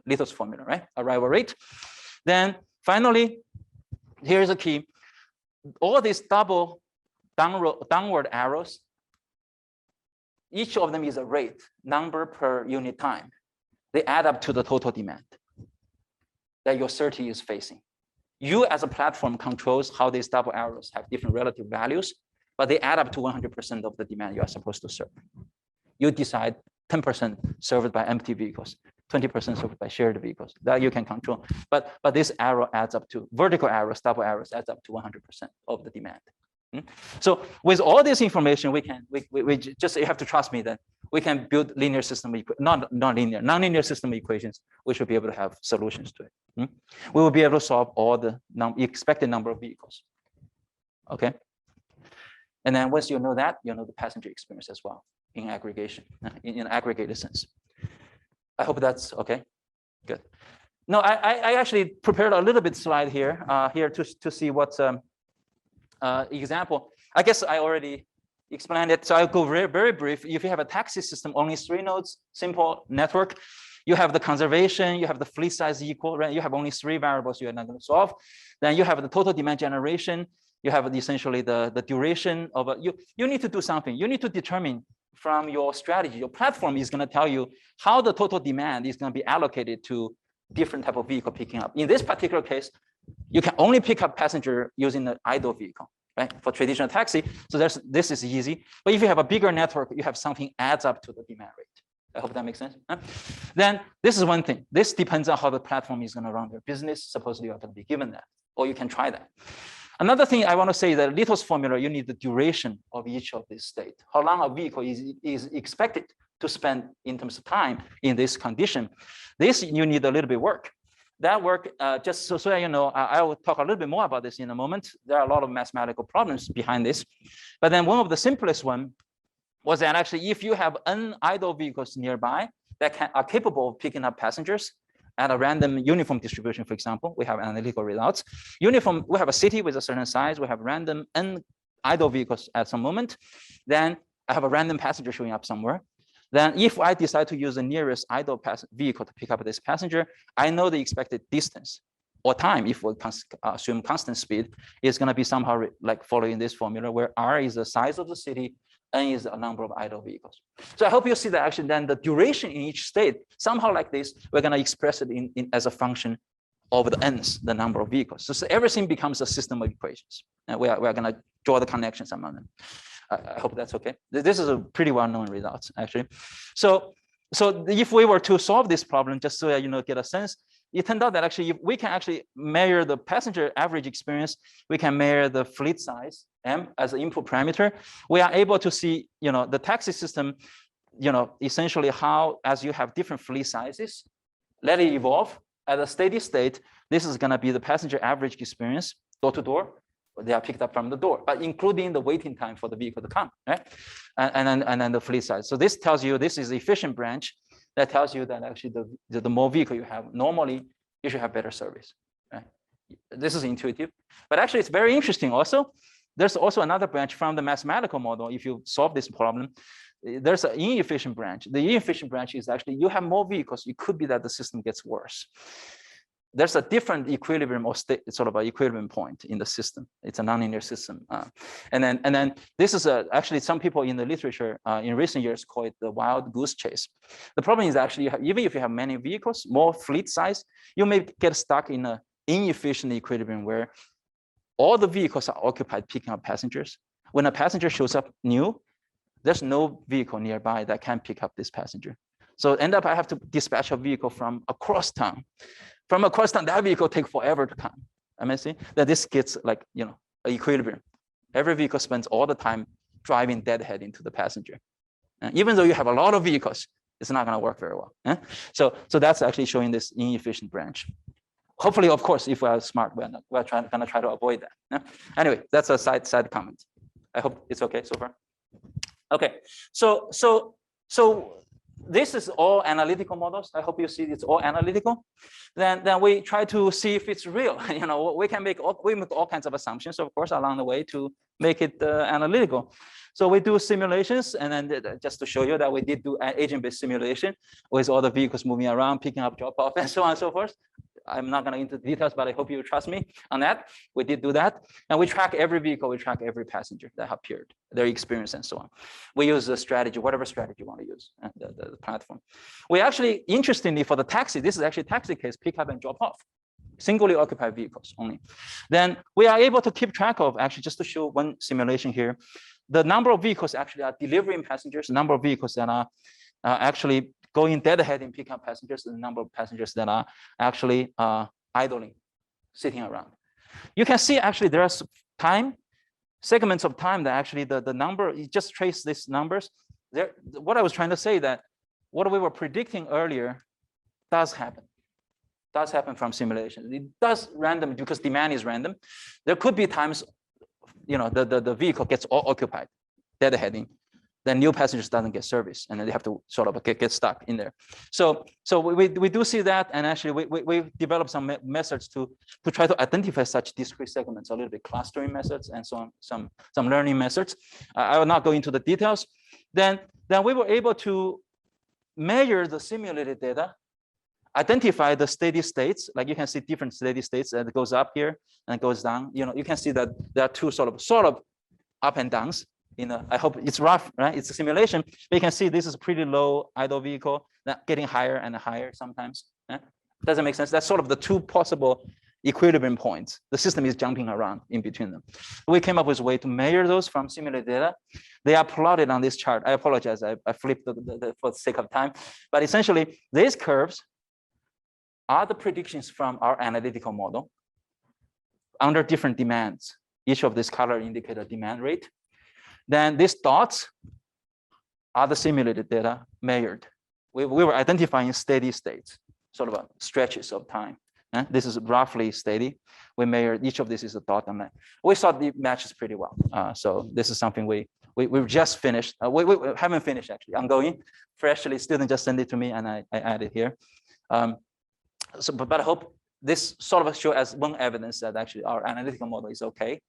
Little's formula, right? Arrival rate. Then finally, here's a key. All these double downward arrows, each of them is a rate, number per unit time. They add up to the total demand that your CERT is facing. You as a platform controls how these double arrows have different relative values, but they add up to 100% of the demand you are supposed to serve. You decide 10% served by empty vehicles, 20% served by shared vehicles, that you can control. But this arrow adds up to, vertical arrows, double arrows adds up to 100% of the demand. So with all this information, we just, you have to trust me that we can build linear system, non-linear system equations. We should be able to have solutions to it. We will be able to solve all the expected number of vehicles. Okay. And then once you know that, you know the passenger experience as well in aggregation, in an aggregated sense. I hope that's okay. Good. No, I actually prepared a little bit slide here, to see what's example. I guess I already explained it, so I'll go very, very brief. If you have a taxi system, only 3 nodes, simple network, you have the conservation, you have the fleet size equal, right? You have only 3 variables you're not going to solve. Then you have the total demand generation. You have essentially the duration of you need to do something. You need to determine from your strategy. Your platform is going to tell you how the total demand is going to be allocated to different type of vehicle picking up. In this particular case, you can only pick up passenger using the idle vehicle, right? For traditional taxi, so this is easy. But if you have a bigger network, you have something adds up to the demand rate. I hope that makes sense. Then this is one thing. This depends on how the platform is going to run their business. Supposedly, you're going to be given that, or you can try that. Another thing I want to say that Lito's formula, you need the duration of each of these states. How long a vehicle is expected to spend in terms of time in this condition. This you need a little bit work. That work, just so you know, I will talk a little bit more about this in a moment. There are a lot of mathematical problems behind this. But then one of the simplest one was that actually if you have idle vehicles nearby that are capable of picking up passengers at a random uniform distribution, for example, we have analytical results. Uniform, we have a city with a certain size, we have random idle vehicles at some moment. Then I have a random passenger showing up somewhere. Then if I decide to use the nearest idle vehicle to pick up this passenger, I know the expected distance or time, if we assume constant speed, is going to be somehow like following this formula where R is the size of the city, N is the number of idle vehicles. So I hope you see that actually then the duration in each state, somehow like this, we're going to express it as a function of the N's, the number of vehicles. So everything becomes a system of equations. And we are going to draw the connections among them. I hope that's okay. This is a pretty well-known result, actually. So if we were to solve this problem, just so you know, get a sense, it turned out that actually if we can actually measure the passenger average experience, we can measure the fleet size, M, as an input parameter. We are able to see, you know, the taxi system, you know, essentially how, as you have different fleet sizes, let it evolve at a steady state. This is going to be the passenger average experience, door to door. They are picked up from the door, but including the waiting time for the vehicle to come, right? And then the fleet size. So this tells you this is the efficient branch. That tells you that actually the more vehicle you have, normally you should have better service, right? This is intuitive, but actually it's very interesting also. There's also another branch from the mathematical model. If you solve this problem, there's an inefficient branch. The inefficient branch is actually you have more vehicles. It could be that the system gets worse. There's a different equilibrium or state, sort of an equilibrium point in the system. It's a nonlinear system. And then this is actually some people in the literature in recent years call it the wild goose chase. The problem is actually, even if you have many vehicles, more fleet size, you may get stuck in an inefficient equilibrium where all the vehicles are occupied picking up passengers. When a passenger shows up new, there's no vehicle nearby that can pick up this passenger. So end up I have to dispatch a vehicle from across town. From across town, that vehicle takes forever to come. I mean, see that this gets like, you know, an equilibrium. Every vehicle spends all the time driving deadhead into the passenger. And even though you have a lot of vehicles, it's not going to work very well. So that's actually showing this inefficient branch. Hopefully, of course, if we are smart, we're going to try to avoid that. Anyway, that's a side comment. I hope it's okay so far. Okay, so this is all analytical models. I hope you see it's all analytical. Then we try to see if it's real. You know, we make all kinds of assumptions, of course, along the way to make it analytical. So we do simulations, and then just to show you that we did do an agent-based simulation with all the vehicles moving around, picking up, drop off, and so on and so forth. I'm not going to into details, but I hope you trust me on that. We did do that. And we track every vehicle, we track every passenger that appeared, their experience and so on. We use the strategy, whatever strategy you want to use, the platform. We actually, interestingly, for the taxi, this is actually a taxi case, pick up and drop off, singly occupied vehicles only. Then we are able to keep track of, actually, just to show one simulation here, the number of vehicles actually are delivering passengers, the number of vehicles that are actually going dead ahead in picking up passengers, the number of passengers that are actually idling, sitting around. You can see actually there's segments of time that actually the number, you just trace these numbers. There, what I was trying to say that what we were predicting earlier does happen from simulation. It does random because demand is random. There could be times, you know, the vehicle gets all occupied, dead heading. then new passengers doesn't get service, and then they have to sort of get stuck in there. So we do see that, and actually we developed some methods to try to identify such discrete segments, a little bit clustering methods and so on, some learning methods. I will not go into the details. Then we were able to measure the simulated data, identify the steady states, like you can see different steady states, and it goes up here and it goes down. You know, you can see that there are two sort of up and downs. You know, I hope it's rough, right? It's a simulation, but you can see this is a pretty low idle vehicle, getting higher and higher sometimes. Does that make sense? That's sort of the two possible equilibrium points. The system is jumping around in between them. We came up with a way to measure those from simulated data. They are plotted on this chart. I apologize, I flipped for the sake of time, but essentially these curves are the predictions from our analytical model under different demands. Each of these color indicate a demand rate. Then these dots are the simulated data measured. We were identifying steady states, sort of stretches of time. This is roughly steady. We measured each of this is a dot on that. We thought it matches pretty well. So this is something we've just finished. We haven't finished actually. Ongoing, freshly. Student just sent it to me, and I added here. But I hope this sort of show as one evidence that actually our analytical model is okay.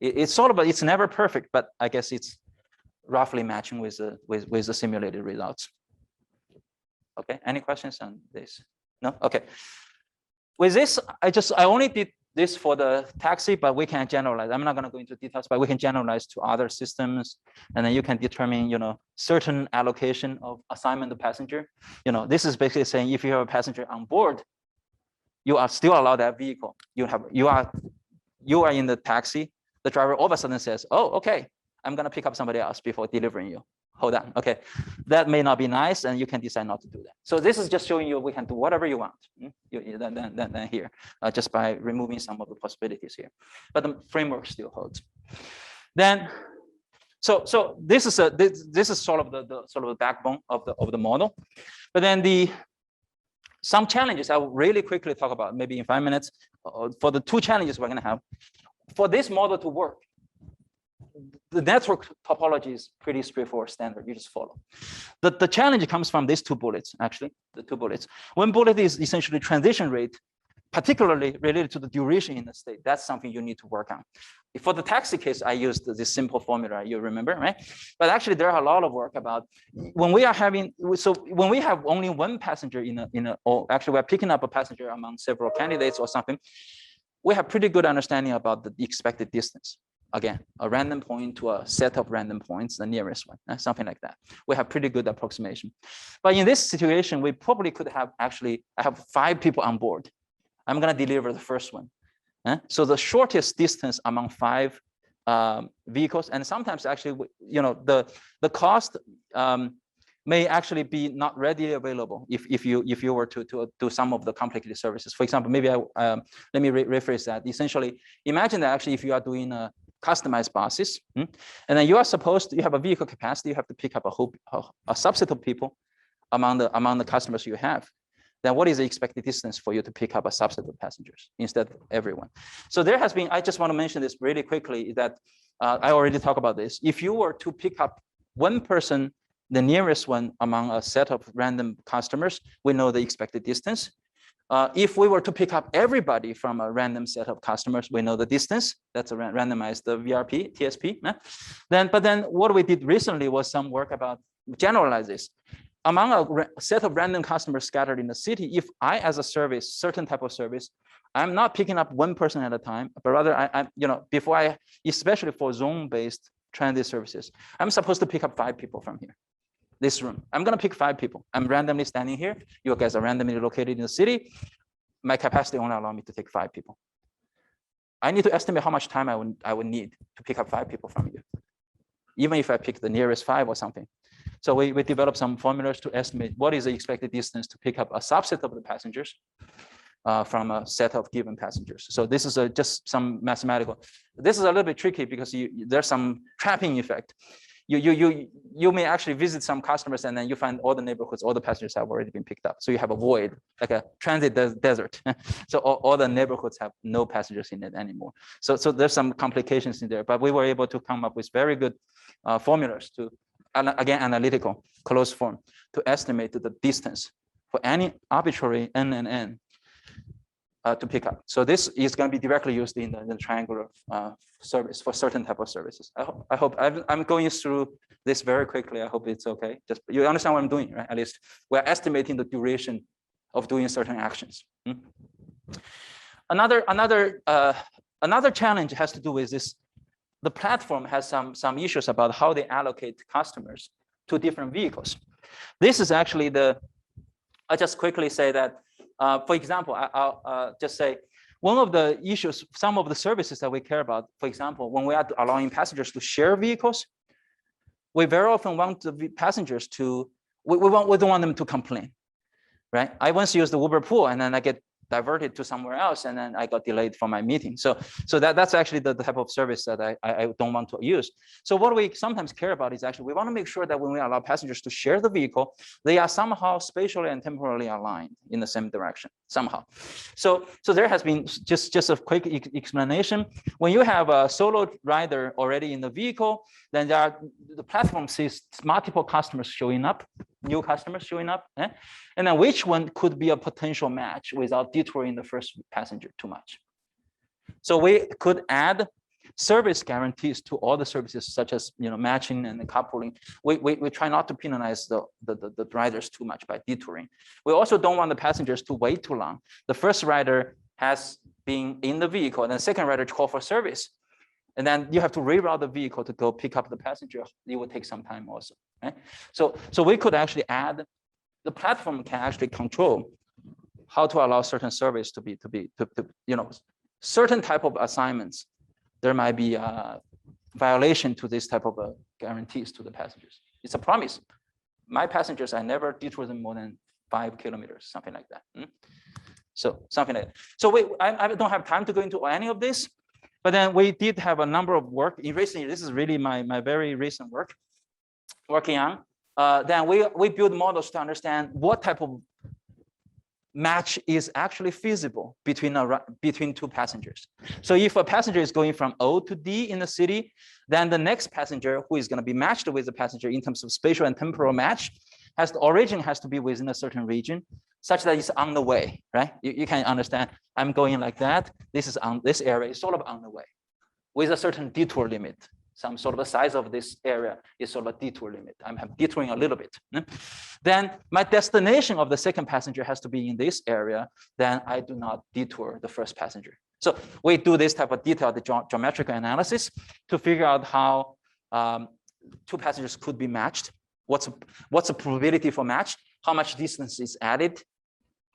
It's sort of, it's never perfect, but I guess it's roughly matching with the simulated results. Okay, any questions on this? No, okay. With this, I only did this for the taxi, but we can generalize. I'm not going to go into details, but we can generalize to other systems, and then you can determine, you know, certain allocation of assignment of passenger. You know, this is basically saying if you have a passenger on board, you are still allowed that vehicle. You are in the taxi. The driver all of a sudden says, "Oh, okay, I'm going to pick up somebody else before delivering you." Hold on, okay, that may not be nice, and you can decide not to do that. So this is just showing you we can do whatever you want. Then here, just by removing some of the possibilities here, but the framework still holds. Then, so this is sort of the backbone of the model, but then some challenges I will really quickly talk about, maybe in 5 minutes, for the two challenges we're going to have. For this model to work, the network topology is pretty straightforward, standard. You just follow. The challenge comes from these two bullets, actually, the two bullets. One bullet is essentially transition rate, particularly related to the duration in the state. That's something you need to work on. For the taxi case, I used this simple formula, you remember, right? But actually, there are a lot of work about when we are having, so when we have only one passenger or actually we're picking up a passenger among several candidates or something, we have pretty good understanding about the expected distance. Again, a random point to a set of random points, the nearest one, something like that. We have pretty good approximation. But in this situation, we probably could have I have 5 people on board. I'm going to deliver the first one. So the shortest distance among 5 vehicles, and sometimes actually, you know, the cost may actually be not readily available if you were to do some of the complicated services. For example, maybe let me rephrase that. Essentially, imagine that actually if you are doing a customized buses, and then you are supposed to, you have a vehicle capacity, you have to pick up a subset of people among the customers you have. Then what is the expected distance for you to pick up a subset of passengers instead of everyone? So there has been, I just want to mention this really quickly, that I already talked about this. If you were to pick up one person, the nearest one among a set of random customers, we know the expected distance. If we were to pick up everybody from a random set of customers, we know the distance. That's a randomized VRP, TSP. But then what we did recently was some work about generalize this. Among a set of random customers scattered in the city, if I, as a service, certain type of service, I'm not picking up one person at a time, but rather I you know, especially for zone-based transit services, I'm supposed to pick up 5 people from here. This room, I'm going to pick 5 people. I'm randomly standing here. You guys are randomly located in the city. My capacity only allows me to take 5 people. I need to estimate how much time I would need to pick up 5 people from you, even if I pick the nearest 5 or something. So we developed some formulas to estimate what is the expected distance to pick up a subset of the passengers from a set of given passengers. So this is just some mathematical. This is a little bit tricky because there's some trapping effect. You may actually visit some customers and then you find all the neighborhoods, all the passengers have already been picked up. So you have a void, like a transit desert. So all the neighborhoods have no passengers in it anymore. So there's some complications in there, but we were able to come up with very good formulas to again, analytical closed form to estimate the distance for any arbitrary n and n to pick up. So this is going to be directly used in the triangular service for certain type of services. I hope I'm going through this very quickly. I hope it's okay. Just you understand what I'm doing, right? At least we're estimating the duration of doing certain actions. Another challenge has to do with this. The platform has some issues about how they allocate customers to different vehicles. This is actually I just quickly say that, for example, I'll just say one of the issues, some of the services that we care about, for example, when we are allowing passengers to share vehicles, we very often want the passengers to, we don't want them to complain, right? I once used the Uber pool and then I get diverted to somewhere else, and then I got delayed for my meeting. So that's actually the type of service that I don't want to use. So what we sometimes care about is actually we want to make sure that when we allow passengers to share the vehicle, they are somehow spatially and temporally aligned in the same direction somehow. So there has been just a quick explanation. When you have a solo rider already in the vehicle, then the platform sees multiple customers showing up, new customers showing up, and then which one could be a potential match without detouring the first passenger too much. So we could add service guarantees to all the services, such as matching and carpooling. We try not to penalize the riders too much by detouring. We also don't want the passengers to wait too long. The first rider has been in the vehicle, and the second rider to call for service. And then you have to reroute the vehicle to go pick up the passenger. It will take some time also, right? So we could actually add, the platform can actually control how to allow certain service to be certain type of assignments. There might be a violation to this type of guarantees to the passengers. It's a promise. My passengers, I never detour them more than 5 kilometers, something like that. So something like that. So I don't have time to go into any of this. But then we did have a number of work in recently. This is really my very recent work, working on. Then we build models to understand what type of match is actually feasible between two passengers. So if a passenger is going from O to D in the city, then the next passenger who is going to be matched with the passenger in terms of spatial and temporal match the origin has to be within a certain region, such that it's on the way, right? You can understand, I'm going like that. This area is sort of on the way with a certain detour limit. Some sort of the size of this area is sort of a detour limit. I'm detouring a little bit. Then my destination of the second passenger has to be in this area. Then I do not detour the first passenger. So we do this type of detailed geometrical analysis to figure out how two passengers could be matched. What's the probability for match? How much distance is added?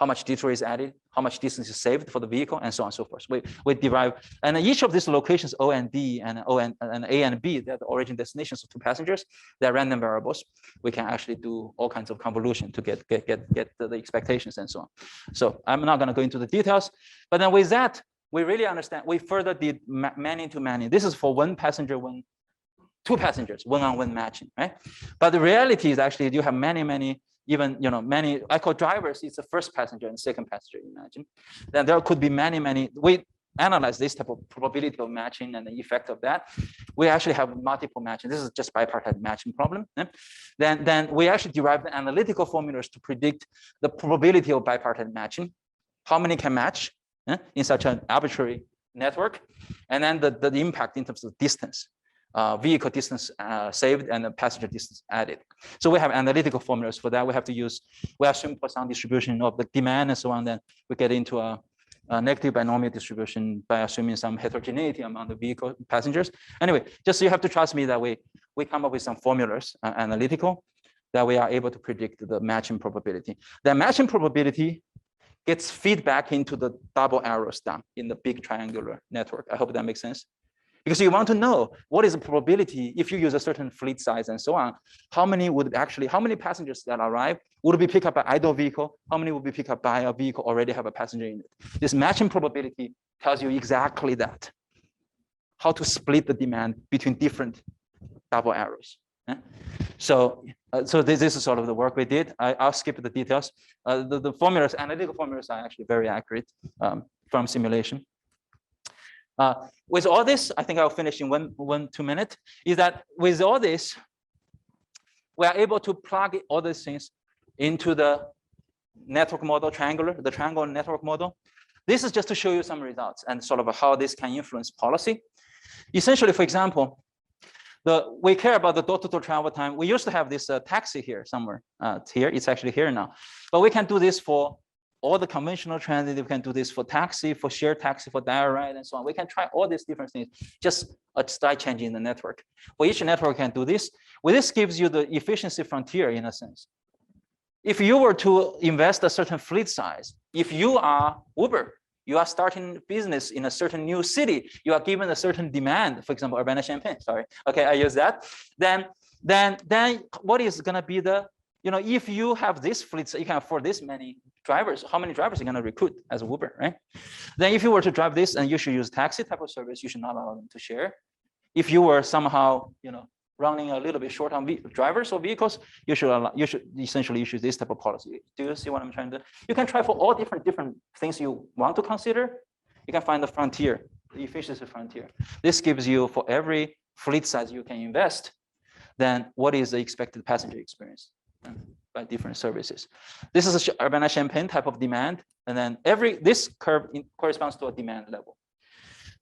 How much detour is added? How much distance is saved for the vehicle, and so on and so forth. We derive, and each of these locations, O and D and A and B, they're the origin destinations of two passengers. They're random variables. We can actually do all kinds of convolution to get the expectations and so on. So I'm not going to go into the details, but then with that, we really understand. We further did many to many. This is for one passenger, two passengers, one-on-one matching, right? But the reality is actually you have many. Even many, I call drivers, it's the first passenger and second passenger, imagine. Then there could be many. We analyze this type of probability of matching and the effect of that. We actually have multiple matching. This is just bipartite matching problem. Then we actually derive the analytical formulas to predict the probability of bipartite matching. How many can match in such an arbitrary network? And then the impact in terms of distance. Vehicle distance saved and the passenger distance added. So we have analytical formulas for that. We assume Poisson distribution of the demand and so on. Then we get into a negative binomial distribution by assuming some heterogeneity among the vehicle passengers. Anyway, just so you have to trust me that we come up with some formulas, analytical, that we are able to predict the matching probability. The matching probability gets feedback into the double arrows down in the big triangular network. I hope that makes sense. Because you want to know what is the probability if you use a certain fleet size and so on, how many passengers that arrive would be picked up by idle vehicle, how many would be picked up by a vehicle already have a passenger in it. This matching probability tells you exactly that, how to split the demand between different double arrows. So this is sort of the work we did. I'll skip the details. The formulas, analytical formulas are actually very accurate from simulation. With all this, I think I'll finish in 2 minutes, is that with all this, we are able to plug all these things into the network model, the triangle network model. This is just to show you some results and sort of how this can influence policy. Essentially, for example, we care about the door-to-door travel time. We used to have this taxi here somewhere. Here, it's actually here now. But we can do this for all the conventional transit. We can do this for taxi, for shared taxi, for direct ride, and so on. We can try all these different things, just a slight change in the network. For each network can do this. Well, this gives you the efficiency frontier in a sense. If you were to invest a certain fleet size, if you are Uber, you are starting business in a certain new city, you are given a certain demand, for example, Urbana-Champaign, sorry. Okay, I use that. Then what is gonna be the, if you have this fleet, so you can afford this many drivers, how many drivers are you gonna recruit as Uber, right? Then if you were to drive this and you should use taxi type of service, you should not allow them to share. If you were somehow, running a little bit short on drivers or vehicles, you should essentially use this type of policy. Do you see what I'm trying to do? You can try for all different things you want to consider. You can find the frontier, the efficiency frontier. This gives you, for every fleet size you can invest, then what is the expected passenger experience by different services. This is a Urbana-Champaign type of demand, and then this curve corresponds to a demand level.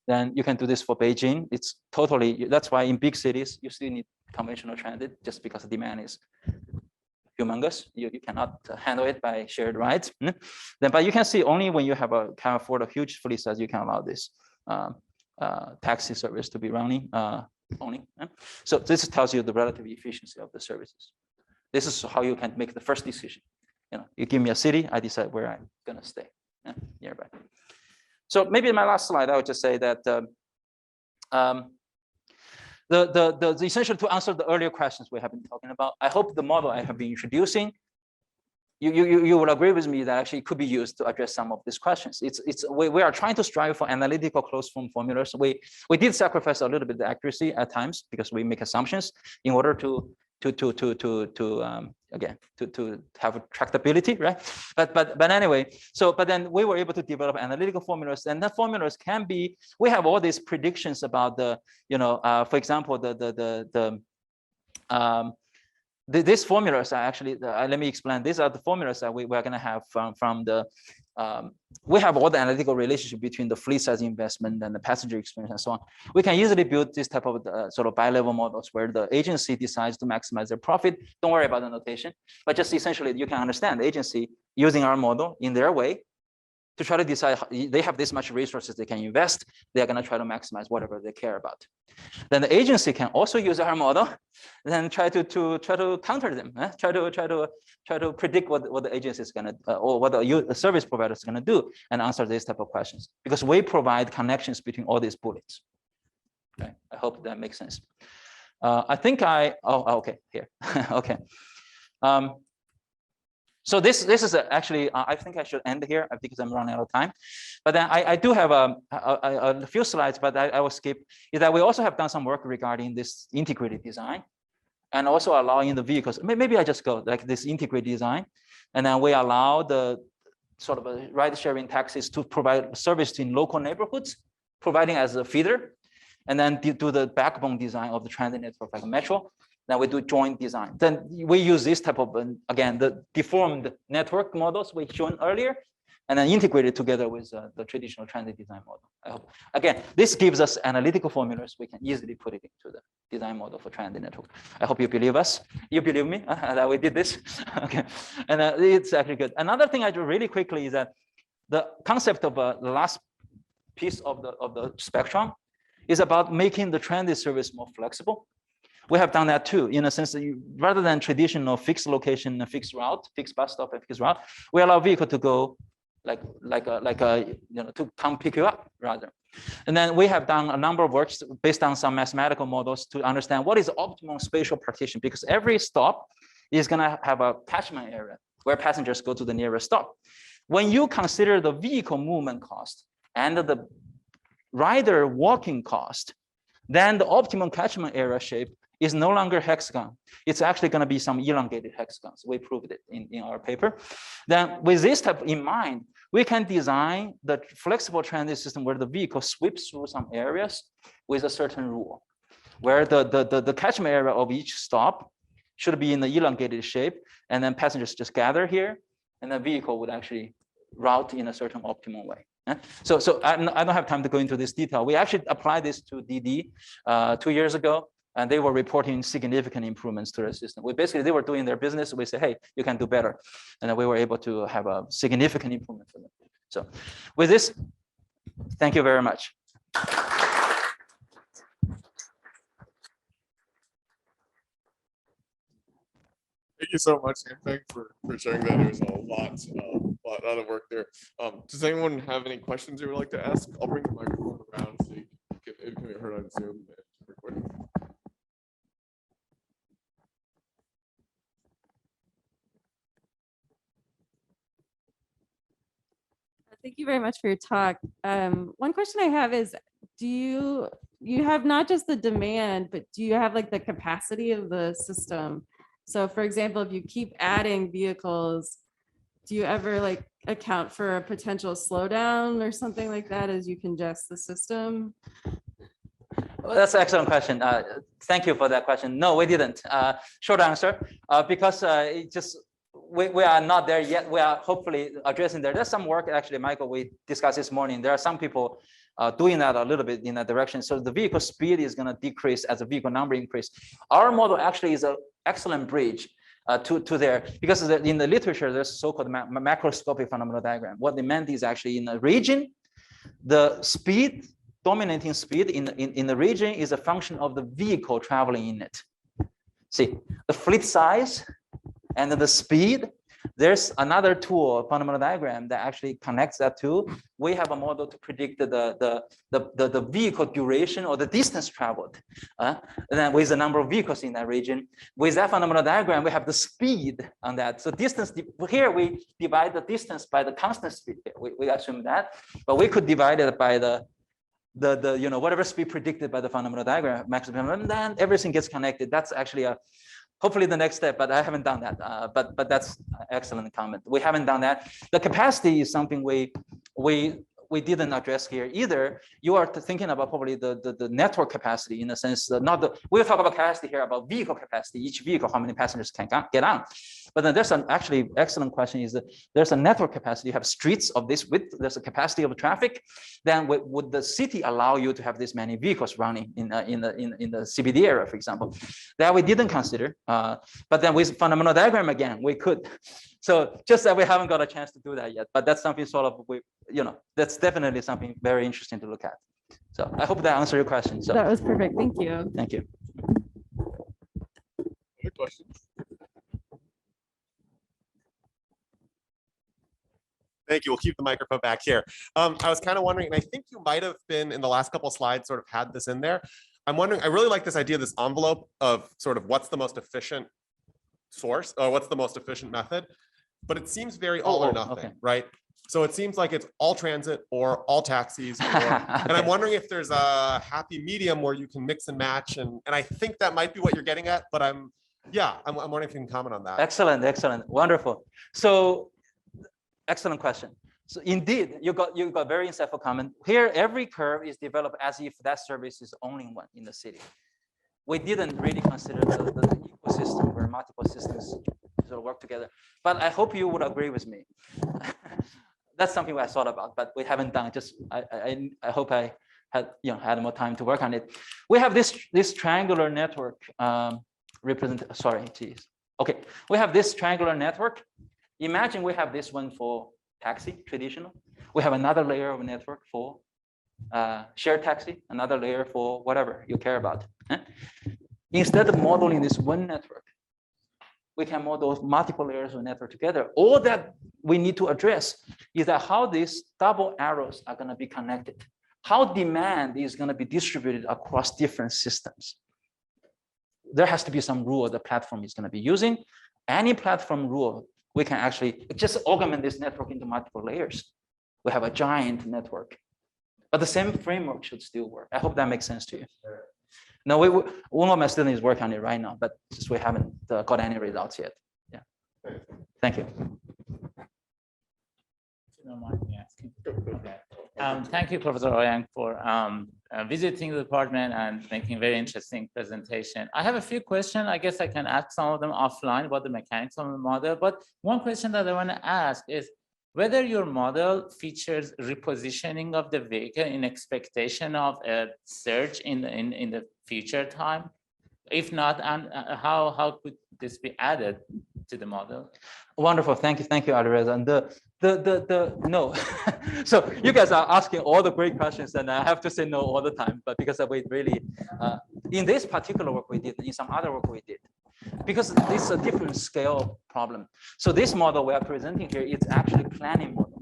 Then you can do this for Beijing. It's totally, that's why in big cities, you still need conventional transit just because the demand is humongous. You cannot handle it by shared rides. But you can see only when you can afford a huge fleet size, you can allow this taxi service to be running only. So this tells you the relative efficiency of the services. This is how you can make the first decision. You give me a city, I decide where I'm gonna stay nearby. So maybe in my last slide, I would just say that the essential to answer the earlier questions we have been talking about. I hope the model I have been introducing, you will agree with me that actually it could be used to address some of these questions. We are trying to strive for analytical closed form formulas. We did sacrifice a little bit of accuracy at times because we make assumptions in order to have tractability, right? But anyway, but then we were able to develop analytical formulas, and the formulas can be, we have all these predictions about the, for example, these formulas are actually, let me explain. These are the formulas that we're going to have from the, we have all the analytical relationship between the fleet size investment and the passenger experience and so on. We can easily build this type of sort of bi-level models where the agency decides to maximize their profit. Don't worry about the notation, but just essentially you can understand the agency using our model in their way to try to decide, they have this much resources they can invest, they're going to try to maximize whatever they care about. Then the agency can also use our model, then try to counter them, try to predict what the agency is going to, or what the service provider is going to do, and answer these type of questions, because we provide connections between all these bullets. Okay, I hope that makes sense. I think okay, here, okay. So this is actually, I think I should end here because I'm running out of time. But then I do have a few slides, but I will skip. Is that we also have done some work regarding this integrated design, and also allowing the vehicles. Maybe I just go like this integrated design, and then we allow the sort of ride-sharing taxis to provide service in local neighborhoods, providing as a feeder, and then do the backbone design of the transit network like a metro. Then we do joint design. Then we use this type of, again, the deformed network models we shown earlier, and then integrate it together with the traditional transit design model. I hope. Again, this gives us analytical formulas. We can easily put it into the design model for transit network. I hope you believe us. You believe me that we did this? Okay, and it's actually good. Another thing I do really quickly is that the concept of the last piece of the spectrum is about making the transit service more flexible. We have done that too, in a sense that rather than traditional fixed location, fixed route, fixed bus stop, and fixed route, we allow vehicle to go to come pick you up rather. And then we have done a number of works based on some mathematical models to understand what is optimal spatial partition, because every stop is going to have a catchment area where passengers go to the nearest stop. When you consider the vehicle movement cost and the rider walking cost, then the optimum catchment area shape is no longer hexagon. It's actually going to be some elongated hexagons. We proved it in our paper. Then with this type in mind, we can design the flexible transit system where the vehicle sweeps through some areas with a certain rule, where the catchment area of each stop should be in the elongated shape, and then passengers just gather here, and the vehicle would actually route in a certain optimal way. So I don't have time to go into this detail. We actually applied this to DiDi 2 years ago, and they were reporting significant improvements to their system. They were doing their business. We said, hey, you can do better. And then we were able to have a significant improvement for them. So with this, thank you very much. Thank you so much, and thanks for sharing that. There's a lot of work there. Does anyone have any questions you would like to ask? I'll bring the microphone around so it can be heard on Zoom and recording. Thank you very much for your talk. One question I have is, do you have not just the demand, but do you have like the capacity of the system? So for example, if you keep adding vehicles, do you ever like account for a potential slowdown or something like that as you congest the system? Well, that's an excellent question. Thank you for that question. No, we didn't. Short answer, because we are not there yet. We are hopefully addressing there. There's some work actually, Michael, we discussed this morning. There are some people doing that a little bit in that direction. So the vehicle speed is going to decrease as the vehicle number increase. Our model actually is an excellent bridge to there, because in the literature, there's so-called macroscopic fundamental diagram. What they meant is actually in a region, the speed, dominating speed in the region is a function of the vehicle traveling in it. See, the fleet size and the speed. There's another tool, fundamental diagram, that actually connects that to. We have a model to predict the vehicle duration or the distance traveled, and then with the number of vehicles in that region. With that fundamental diagram, we have the speed on that. So distance, here we divide the distance by the constant speed. We assume that, but we could divide it by the whatever speed predicted by the fundamental diagram maximum, and then everything gets connected. That's actually hopefully the next step, but I haven't done that. But that's an excellent comment. We haven't done that. The capacity is something we didn't address here either. You are thinking about probably the network capacity, in a sense, we'll talk about capacity here, about vehicle capacity, each vehicle, how many passengers can get on. But then there's an actually excellent question is that there's a network capacity. You have streets of this width, there's a capacity of traffic. Then would the city allow you to have this many vehicles running in the CBD area, for example? That we didn't consider. But then with fundamental diagram again, we could. So just that we haven't got a chance to do that yet. But that's something sort of that's definitely something very interesting to look at. So I hope that answered your question. So that was perfect. Thank you. Thank you. Any questions? Thank you. We'll keep the microphone back here. I was kind of wondering, and I think you might have been in the last couple of slides sort of had this in there. I'm wondering, I really like this idea, this envelope of sort of what's the most efficient source or what's the most efficient method, but it seems very all or nothing, okay. Right? So it seems like it's all transit or all taxis. And I'm wondering if there's a happy medium where you can mix and match. And I think that might be what you're getting at, but I'm wondering if you can comment on that. Excellent, wonderful. So excellent question. So indeed, you got very insightful comment. Here, every curve is developed as if that service is only one in the city. We didn't really consider the ecosystem where multiple systems sort of work together. But I hope you would agree with me. That's something I thought about, but we haven't done. Just I hope I had more time to work on it. We have this triangular network Okay, we have this triangular network. Imagine we have this one for taxi, traditional. We have another layer of network for shared taxi, another layer for whatever you care about. Instead of modeling this one network, we can model multiple layers of network together. All that we need to address is that how these double arrows are going to be connected, how demand is going to be distributed across different systems. There has to be some rule the platform is going to be using. Any platform rule, we can actually just augment this network into multiple layers. We have a giant network, but the same framework should still work. I hope that makes sense to you. No, one of my students is working on it right now, but just we haven't got any results yet. Yeah. Thank you. If you don't mind me asking. Okay. Thank you, Professor Ouyang, for visiting the department and making very interesting presentation. I have a few questions. I guess I can ask some of them offline about the mechanics of the model. But one question that I want to ask is whether your model features repositioning of the vehicle in expectation of a surge in the future time. If not, and how could this be added to the model? Wonderful, thank you, Alireza. And no. So you guys are asking all the great questions, and I have to say no all the time. But because we really, in this particular work we did, in some other work we did, because this is a different scale problem. So this model we are presenting here is actually planning model.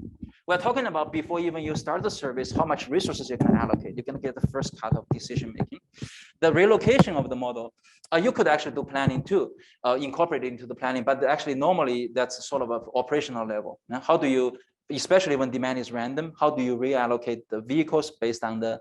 We're talking about before even you start the service, how much resources you can allocate. You can get the first cut of decision making. The relocation of the model, you could actually do planning too, incorporate it into the planning, but actually normally that's sort of an operational level. Now, how do you, especially when demand is random, how do you reallocate the vehicles based on the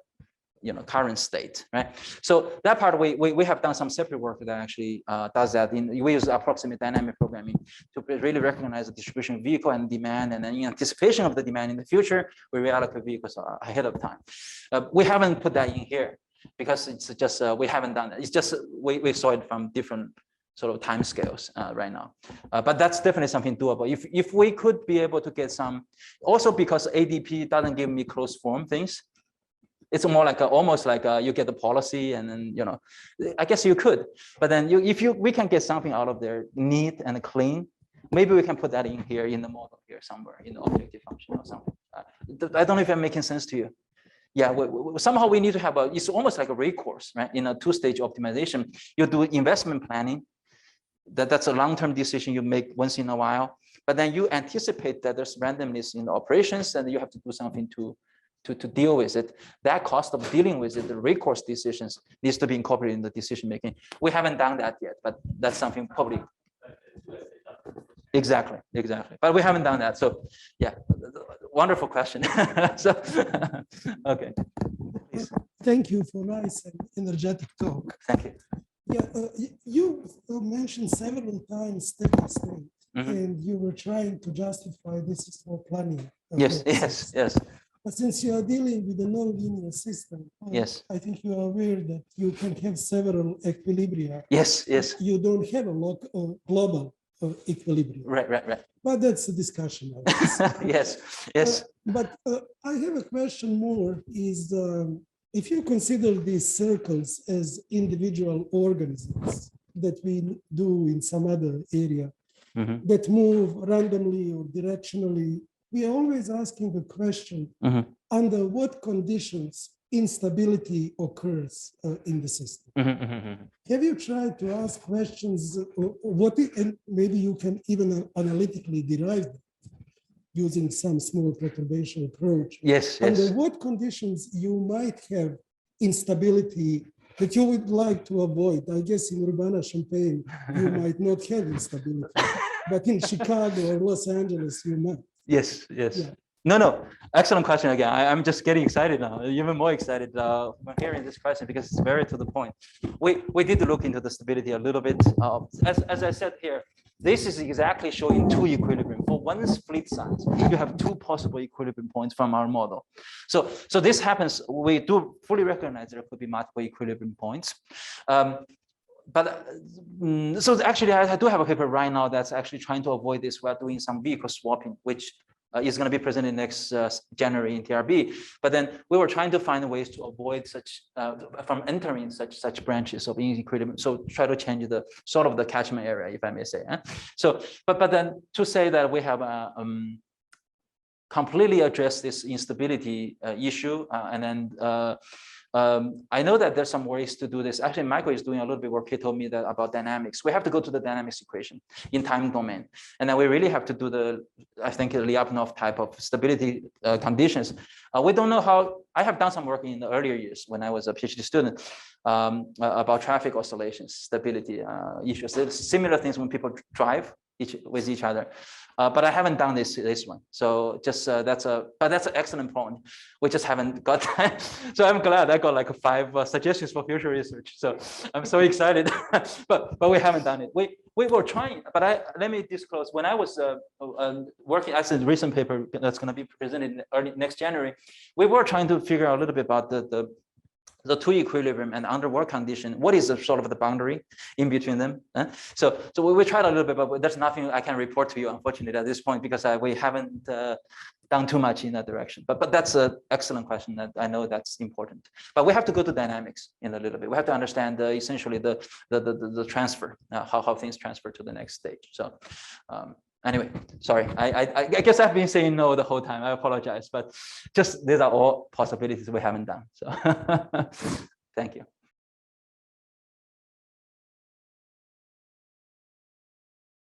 current state, right? So that part we have done some separate work that actually does that. We use approximate dynamic programming to really recognize the distribution of vehicle and demand, and then in anticipation of the demand in the future, we reallocate vehicles ahead of time. We haven't put that in here because it's just we haven't done that. It's just we saw it from different sort of time scales right now, but that's definitely something doable. If we could be able to get some, also because ADP doesn't give me closed form things. It's more like almost like you get the policy, and then I guess you could, but then we can get something out of there neat and clean. Maybe we can put that in here in the model here somewhere in the objective function or something. I don't know if I'm making sense to you. Yeah, somehow we need to have it's almost like a recourse, right? In a two-stage optimization, you do investment planning. That's a long-term decision you make once in a while, but then you anticipate that there's randomness in the operations, and you have to do something to deal with it. That cost of dealing with it, the recourse decisions, needs to be incorporated in the decision making. We haven't done that yet, but that's something probably. Exactly. But we haven't done that. So yeah, wonderful question. So, okay. Please. Thank you for nice and energetic talk. Thank you. Yeah, you mentioned several times steady state, and you were trying to justify this is for planning. Yes. But since you are dealing with a non-linear system, yes, I think you are aware that you can have several equilibria. Yes. You don't have a global equilibrium. Right. But that's a discussion. Yes. But I have a question more is if you consider these circles as individual organisms that we do in some other area that move randomly or directionally, we are always asking the question, under what conditions instability occurs in the system? Have you tried to ask questions, and maybe you can even analytically derive them using some small perturbation approach? Yes. Under what conditions you might have instability that you would like to avoid? I guess in Urbana-Champaign, you might not have instability, but in Chicago or Los Angeles, you might. Yes. Yeah. No. Excellent question again. I'm just getting excited now, even more excited when hearing this question because it's very to the point. We did look into the stability a little bit. As I said here, this is exactly showing two equilibrium. For one fleet size, you have two possible equilibrium points from our model. So this happens. We do fully recognize there could be multiple equilibrium points. But so actually, I do have a paper right now that's actually trying to avoid this. We're doing some vehicle swapping, which is going to be presented next January in TRB. But then we were trying to find ways to avoid such from entering such branches of inequilibrium. So try to change the sort of the catchment area, if I may say. So, but then to say that we have completely addressed this instability issue, and then. I know that there's some ways to do this. Actually, Michael is doing a little bit work. He told me that about dynamics. We have to go to the dynamics equation in time domain. And then we really have to do the, I think, Lyapunov type of stability conditions. We don't know how, I have done some work in the earlier years when I was a PhD student about traffic oscillations, stability issues. There's similar things when people drive with each other. But I haven't done this one. So just that's an excellent point. We just haven't got time. So I'm glad I got like 5 suggestions for future research. So I'm so excited, but we haven't done it. We were trying, but let me disclose, when I was working as a recent paper that's going to be presented early next January, we were trying to figure out a little bit about the two equilibrium and under work condition. What is the sort of the boundary in between them? So we tried a little bit, but there's nothing I can report to you, unfortunately, at this point, because we haven't done too much in that direction. But that's an excellent question that I know that's important. But we have to go to dynamics in a little bit. We have to understand essentially the transfer, how things transfer to the next stage. So anyway, sorry, I guess I've been saying no the whole time. I apologize, but just these are all possibilities we haven't done. So thank you.